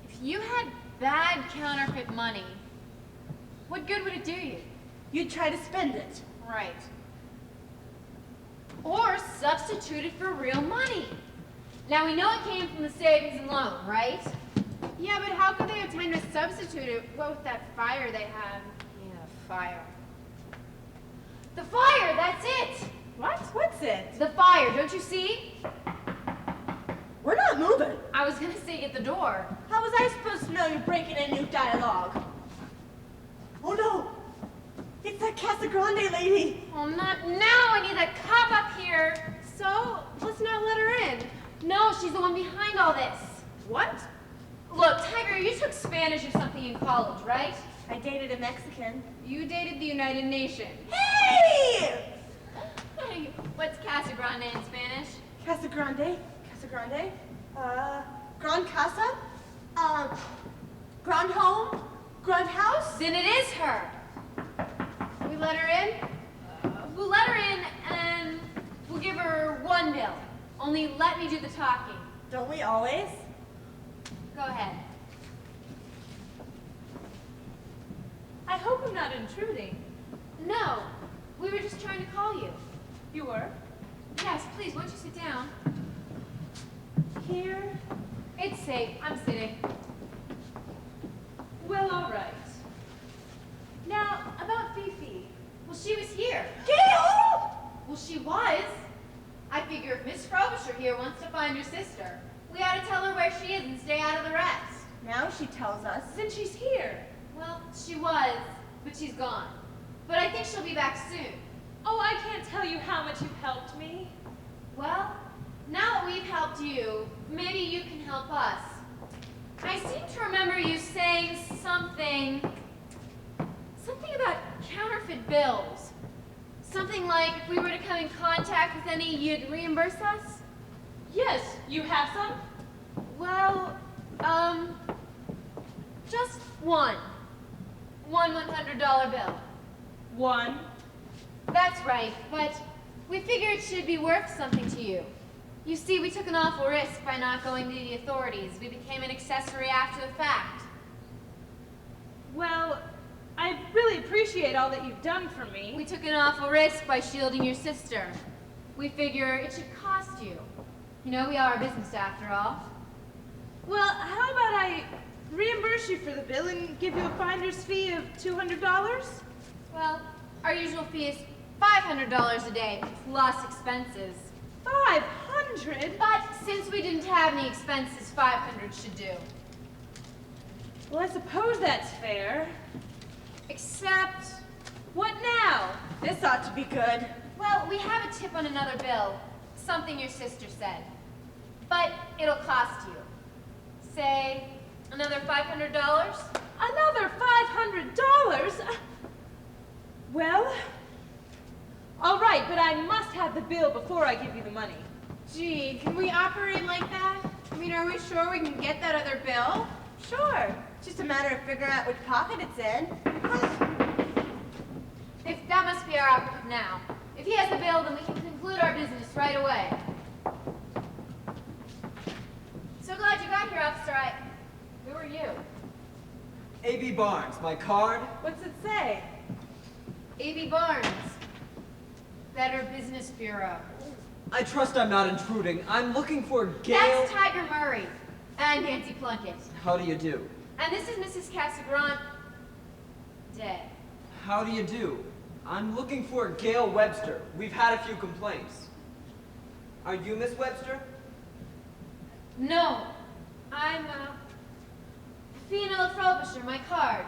If you had bad counterfeit money, what good would it do you? You'd try to spend it. Right. Or substitute it for real money. Now we know it came from the savings and loan, right? Yeah, but how could they have time to substitute it? What with that fire they had? Yeah, fire. The fire, that's it! What? What's it? The fire, don't you see? We're not moving. I was gonna say at the door. How was I supposed to know you're breaking a new dialogue? Oh no! It's that Casa Grande lady! Oh, not now! I need a cop up here! So, let's not let her in. No, she's the one behind all this. What? Look, Tiger, you took Spanish or something in college, right? I dated a Mexican. You dated the United Nations. Hey! Hey, what's Casa Grande in Spanish? Casa Grande? Casa Grande? Grand Casa? Grand Home? Grand House? Then it is her. We let her in? We'll let her in and we'll give her one bill. Only let me do the talking. Don't we always? Go ahead. I hope I'm not intruding. No, we were just trying to call you. You were? Yes, please, won't you sit down? Here? It's safe. I'm sitting. Well, all right. Now, about Fifi. Well, she was here. Gail! Well, she was. I figure if Miss Frobisher here wants to find her sister, we ought to tell her where she is and stay out of the rest. Now she tells us. Since she's here. Well, she was, but she's gone. but I think she'll be back soon. Oh, I can't tell you how much you've helped me. Well, now that we've helped you, maybe you can help us. I seem to remember you saying something about counterfeit bills. Something like if we were to come in contact with any, you'd reimburse us? Yes, you have some? Well, just one. One $100 bill. One. That's right, but we figured it should be worth something to you. You see, we took an awful risk by not going to the authorities. We became an accessory after the fact. Well, I really appreciate all that you've done for me. We took an awful risk by shielding your sister. We figure it should cost you. You know, we are a business after all. Well, how about I reimburse you for the bill and give you a finder's fee of $200? Well, our usual fee is $500 a day, plus expenses. 500? But since we didn't have any expenses, 500 should do. Well, I suppose that's fair. Except, What now? This ought to be good. well, we have a tip on another bill. Something your sister said. But it'll cost you. Say, another $500? Another $500? Well, all right, but I must have the bill before I give you the money. Gee, can we operate like that? I mean, are we sure we can get that other bill? Sure. Just a matter of figuring out which pocket it's in. If that must be our operative now. If he has the bill, then we can conclude our business right away. So glad you got here, officer. Who are you? A.B. Barnes, my card. What's it say? A.B. Barnes. Better Business Bureau. I trust I'm not intruding. I'm looking for Gail. That's Tiger Murray. And Nancy Plunkett. How do you do? And this is Mrs. Casagrande. Dead. How do you do? I'm looking for Gail Webster. We've had a few complaints. Are you Miss Webster? No. I'm, Fina Frobisher, my card.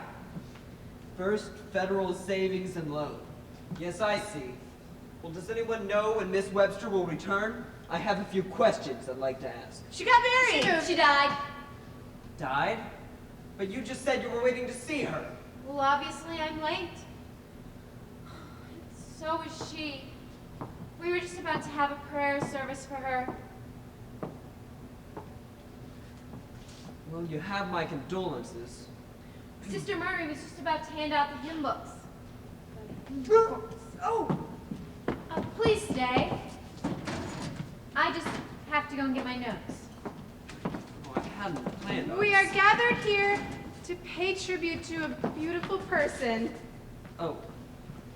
First Federal Savings and Loan. Yes, I see. Well, does anyone know when Miss Webster will return? I have a few questions I'd like to ask. She got married. She died. Died? But you just said you were waiting to see her. Well, obviously I'm late. So was she. We were just about to have a prayer service for her. Well, you have my condolences. Sister Murray was just about to hand out the hymn books. Oh! Please stay. I just have to go and get my notes. Oh, I hadn't planned on We this. are gathered here to pay tribute to a beautiful person. Oh,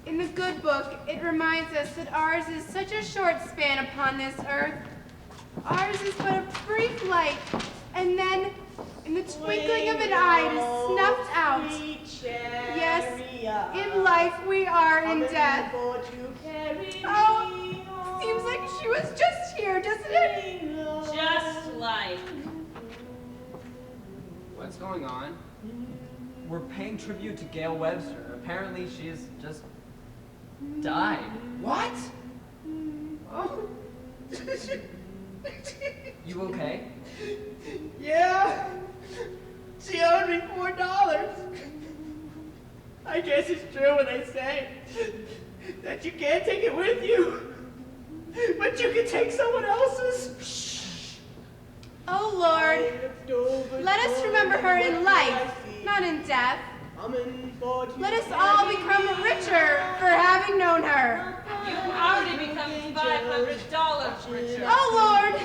In the good book, it reminds us that ours is such a short span upon this earth. Ours is but a brief light, and then, in the twinkling of an eye, it is snuffed out. Yes, in life we are in death. Oh, seems like she was just here, doesn't it? Just like. What's going on? we're paying tribute to Gail Webster. Apparently she's just died. What? Oh. You okay? Yeah. She owed me $4. I guess it's true when they say that you can't take it with you, but you can take someone else's. Oh Lord, let us remember her in life, not in death. Let us all become richer for having known her. You've already become $500 richer. Oh Lord,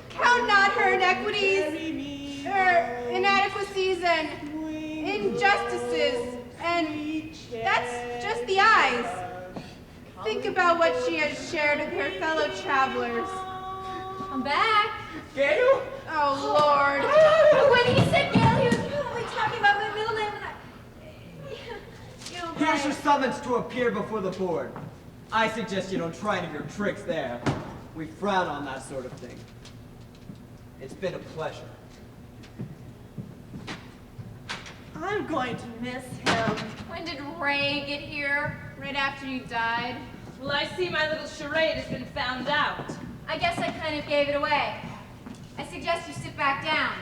count not her inequities, her inadequacies and injustices, and that's just the eyes. Think about what she has shared with her fellow travelers. I'm back. Gail? Oh Lord. When he said Gail, he was probably talking about my middle name, and Here's your summons to appear before the board. I suggest you don't try any of your tricks there. We frown on that sort of thing. It's been a pleasure. I'm going to miss him. When did Ray get here? Right after you died. Well, I see my little charade has been found out. I guess I kind of gave it away. I suggest you sit back down.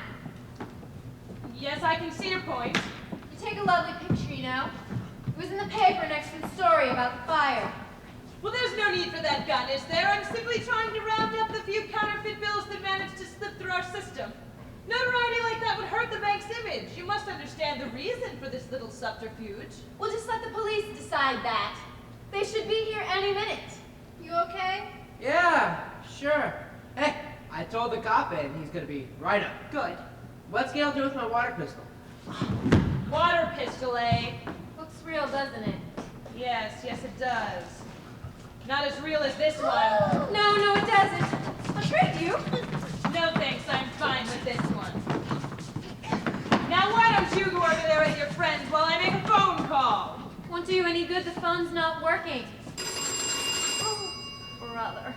Yes, I can see your point. You take a lovely picture, you know. It was in the paper next to the story about the fire. Well, there's no need for that gun, is there? I'm simply trying to round up the few counterfeit bills that managed to slip through our system. Notoriety like that would hurt the bank's image. You must understand the reason for this little subterfuge. We'll just let the police decide that. They should be here any minute. You okay? Yeah, sure. Hey, I told the cop and he's gonna be right up. Good. What's Gail do with my water pistol? Water pistol, eh? Looks real, doesn't it? Yes, it does. Not as real as this one. No, it doesn't. I'll trade you. No thanks, I'm fine with this one. Now why don't you go over there with your friends while I make a phone call? Won't do you any good, the phone's not working. Oh, brother.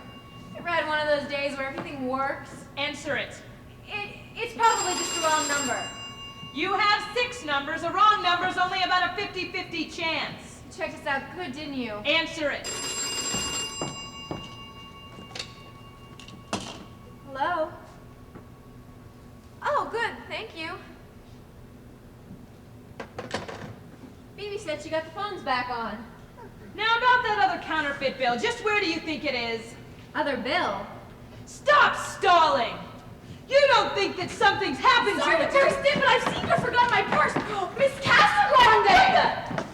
Ever had one of those days where everything works? Answer it. It's probably just the wrong number. You have 6 numbers. A wrong number's only about a 50-50 chance. You checked us out good, didn't you? Answer it. Hello? Oh, good, thank you. Phoebe said she got the phones back on. Now about that other counterfeit bill, just where do you think it is? Other bill? Stop stalling! You don't think that something's happened Sorry to to you? burst in, but I've seen her forgot my purse. Miss Casagrande!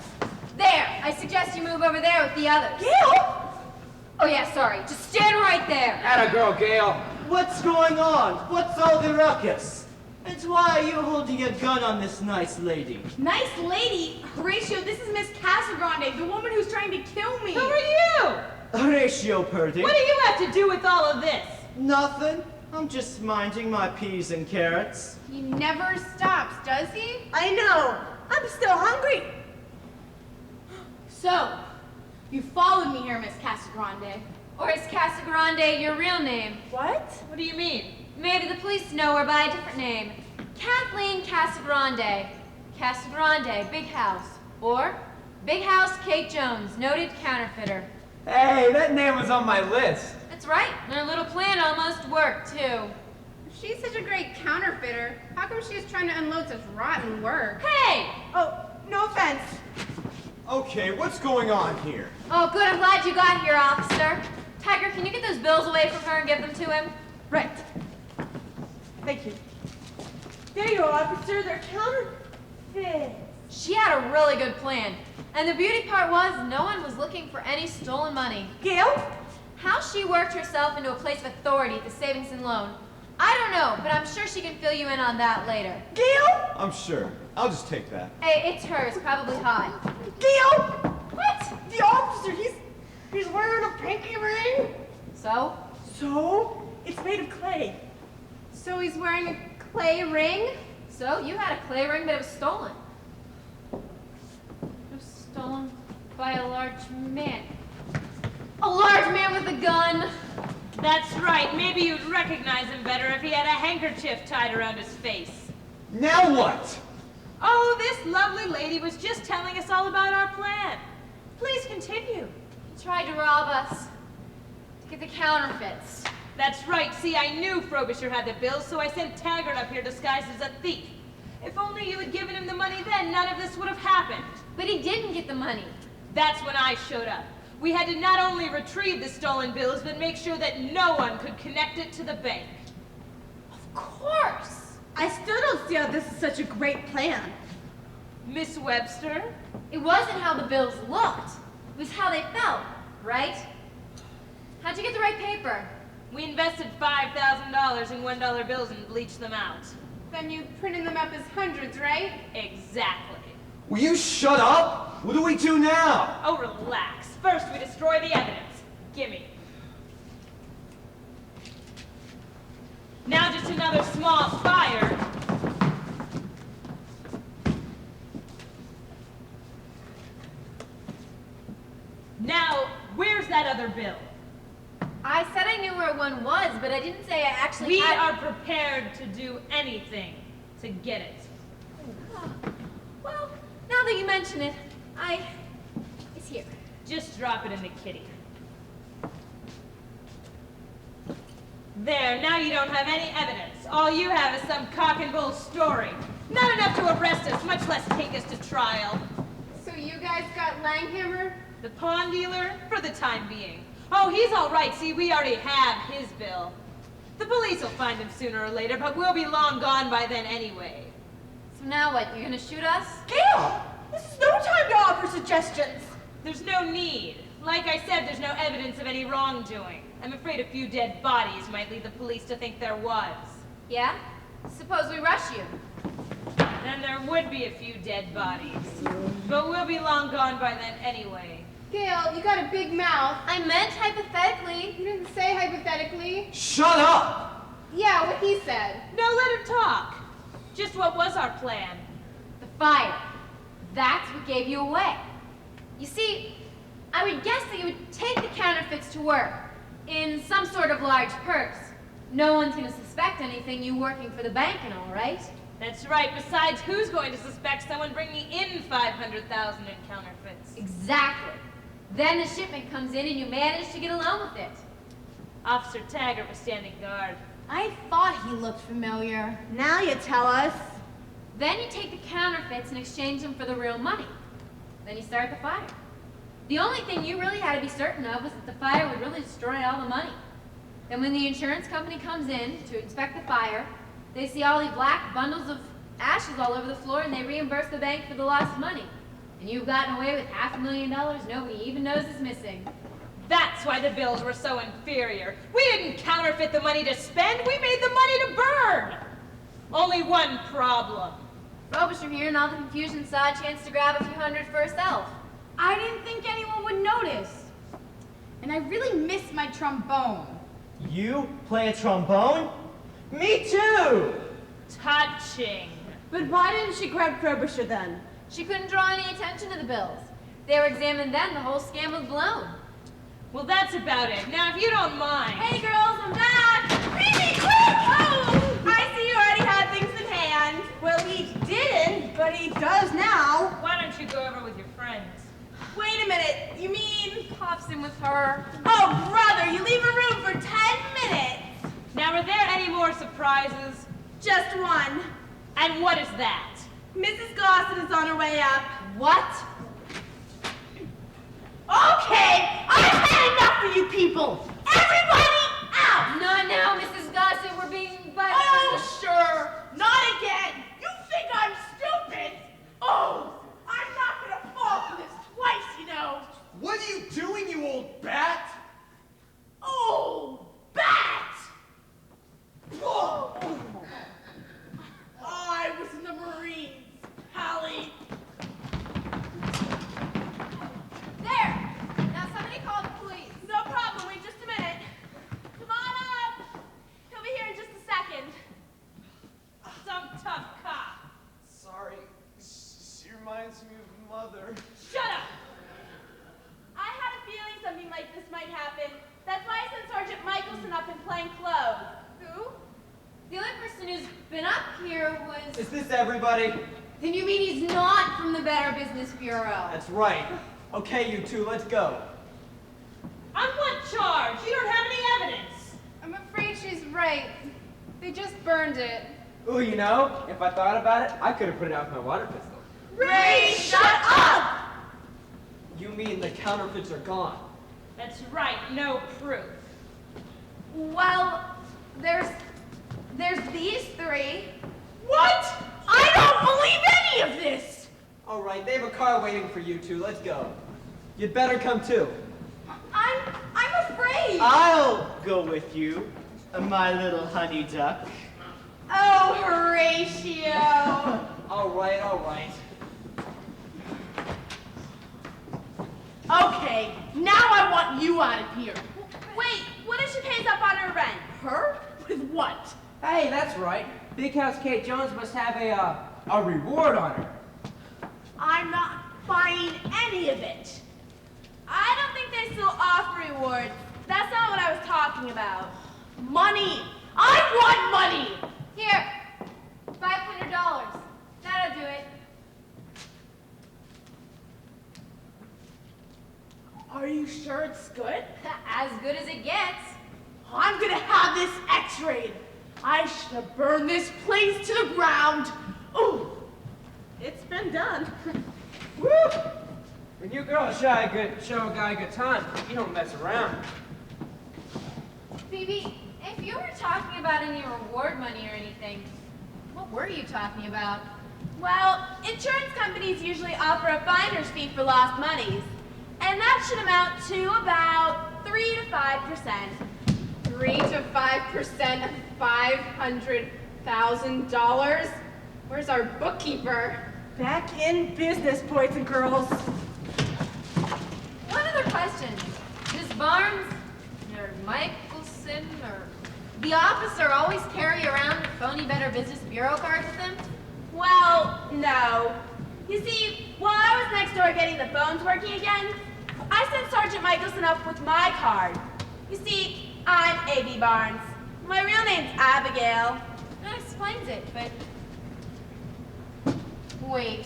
There, I suggest you move over there with the others. Gail! Oh yeah, sorry. Just stand right there. Atta girl, Gail. What's going on? What's all the ruckus? And why are you holding a gun on this nice lady? Nice lady. Horatio, this is Miss Casagrande, the woman who's trying to kill me. Who are you? Horatio Purdy. What do you have to do with all of this? Nothing. I'm just minding my peas and carrots. He never stops, does he? I know. I'm still hungry. So, you followed me here, Miss Casagrande. Or is Casagrande your real name? What? What do you mean? Maybe the police know her by a different name. Kathleen Casagrande. Casagrande, Big House. Or Big House Kate Jones, noted counterfeiter. Hey, that name was on my list. That's right. Their little plan almost worked, too. If she's such a great counterfeiter, how come she's trying to unload such rotten work? Hey! Oh, no offense. Okay, what's going on here? Oh, good. I'm glad you got here, officer. Tiger, can you get those bills away from her and give them to him? Right. Thank you. There you are, officer. They're counterfeit. She had a really good plan. And the beauty part was, no one was looking for any stolen money. Gail? How she worked herself into a place of authority at the Savings and Loan, I don't know, but I'm sure she can fill you in on that later. Gail? I'm sure. I'll just take that. Hey, it's hers, probably hot. Gail? What? The officer, he's wearing a pinky ring. So? So? It's made of clay. So he's wearing a clay ring? So, you had a clay ring, but it was stolen. It was stolen by a large man. A large man with a gun! That's right. Maybe you'd recognize him better if he had a handkerchief tied around his face. Now what? Oh, this lovely lady was just telling us all about our plan. Please continue. He tried to rob us. To get the counterfeits. That's right. See, I knew Frobisher had the bills, so I sent Taggart up here disguised as a thief. If only you had given him the money then, none of this would have happened. But he didn't get the money. That's when I showed up. We had to not only retrieve the stolen bills, but make sure that no one could connect it to the bank. Of course! I still don't see how this is such a great plan. Miss Webster? It wasn't how the bills looked. It was how they felt, right? How'd you get the right paper? We invested $5,000 in $1 bills and bleached them out. Then you printed them up as hundreds, right? Exactly. Will you shut up? What do we do now? Oh, relax. First, we destroy the evidence. Gimme. Now just another small fire. Now, where's that other bill? I said I knew where one was, but I didn't say I actually We had... are prepared to do anything to get it. mention it, it's here. Just drop it in the kitty. There, now you don't have any evidence. All you have is some cock and bull story. Not enough to arrest us, much less take us to trial. So you guys got Langhammer? The pawn dealer? For the time being. Oh, he's all right. See, we already have his bill. The police will find him sooner or later, but we'll be long gone by then anyway. So now what, you're gonna shoot us? Gail! This is no time to offer suggestions. There's no need. Like I said, there's no evidence of any wrongdoing. I'm afraid a few dead bodies might lead the police to think there was. Yeah? Suppose we rush you. Then there would be a few dead bodies. But we'll be long gone by then anyway. Gail, you got a big mouth. I meant hypothetically. You didn't say hypothetically. Shut up! Yeah, what he said. No, let her talk. Just what was our plan? The fire. That's what gave you away. You see, I would guess that you would take the counterfeits to work in some sort of large purse. No one's gonna suspect anything, you working for the bank and all, right? That's right. Besides, who's going to suspect someone bringing in 500,000 in counterfeits? Exactly. Then the shipment comes in and you manage to get along with it. Officer Taggart was standing guard. I thought he looked familiar. Now you tell us. Then you take the counterfeits and exchange them for the real money. Then you start the fire. The only thing you really had to be certain of was that the fire would really destroy all the money. Then when the insurance company comes in to inspect the fire, they see all these black bundles of ashes all over the floor and they reimburse the bank for the lost money. And you've gotten away with $500,000 nobody even knows is missing. That's why the bills were so inferior. We didn't counterfeit the money to spend, we made the money to burn. Only one problem. Frobisher here and all the confusion saw a chance to grab a few hundred for herself. I didn't think anyone would notice. And I really miss my trombone. You play a trombone? Me too! Touching. But why didn't she grab Frobisher then? She couldn't draw any attention to the bills. They were examined then, the whole scam was blown. Well, that's about it. Now, if you don't mind. Hey girls, I'm back! Really quick! Oh! I see you already had things in hand. Well, he didn't, but he does now. Why don't you go over with your friends? Wait a minute, you mean... Pops in with her. Oh, brother, you leave a room for 10 minutes. Now, are there any more surprises? Just one. And what is that? Mrs. Gossett is on her way up. What? Okay, I've had enough of you people. Everybody out! Not now, Mrs. Gossett, we're being but Oh, sure. Not again. You think I'm stupid? Oh, I'm not gonna fall for this twice, you know. What are you doing, you old bat? Oh, bat! Oh. I was in the Marines, Hallie. there! Now somebody call the police. No problem, wait just a minute. Come on up. He'll be here in just a second. Some tough cop. Sorry, she reminds me of Mother. Shut up! I had a feeling something like this might happen. That's why I sent Sergeant Michelson up in plain clothes. Who? The only person who's been up here was... Is this everybody? Then you mean he's not from the Better Business Bureau? That's right. Okay, you two, let's go. On what charge? You don't have any evidence. I'm afraid she's right. They just burned it. Ooh, you know, if I thought about it, I could have put it out with my water pistol. Ray, shut up! You mean the counterfeits are gone? That's right, no proof. Well, there's these three. What? I don't believe any of this! All right, they have a car waiting for you two. Let's go. You'd better come too. I'm afraid! I'll go with you, my little honey duck. Oh, Horatio! All right, all right. Okay, now I want you out of here. Wait, what if she pays up on her rent? Her? With what? Hey, that's right. Big House Kate Jones must have a reward on her. I'm not buying any of it. I don't think they still offer rewards. That's not what I was talking about. Money! I want money! Here, $500. That'll do it. Are you sure it's good? As good as it gets. I'm gonna have this x-rayed. I should have burned this place to the ground. Ooh, it's been done. Woo! When you girls show a guy a good time, you don't mess around. Phoebe, if you were talking about any reward money or anything, what were you talking about? Well, insurance companies usually offer a finder's fee for lost monies, and that should amount to about 3 to 5%. 3 to 5% of $500,000? Where's our bookkeeper? Back in business, boys and girls. One other question. Does Barnes, or Michelson, or the officer always carry around a phony Better Business Bureau card with them? Well, no. You see, while I was next door getting the phones working again, I sent Sergeant Michelson up with my card. You see, I'm A.B. Barnes. My real name's Abigail. That explains it, but... Wait.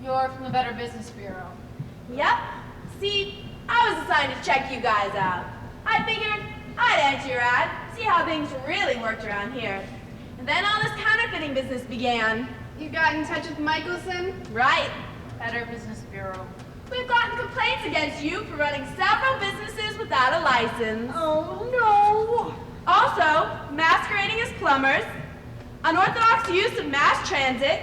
You're from the Better Business Bureau. Yep. See, I was assigned to check you guys out. I figured I'd answer your ad, see how things really worked around here. And then all this counterfeiting business began. You got in touch with Michelson? Right. Better Business Bureau. We've gotten complaints against you for running several businesses without a license. Oh, no. Also, masquerading as plumbers, unorthodox use of mass transit,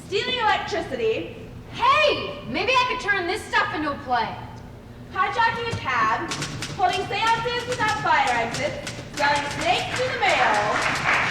stealing electricity, Hey! Maybe I could turn this stuff into a play. hijacking a cab, holding seances without fire exits, selling snakes through the mail,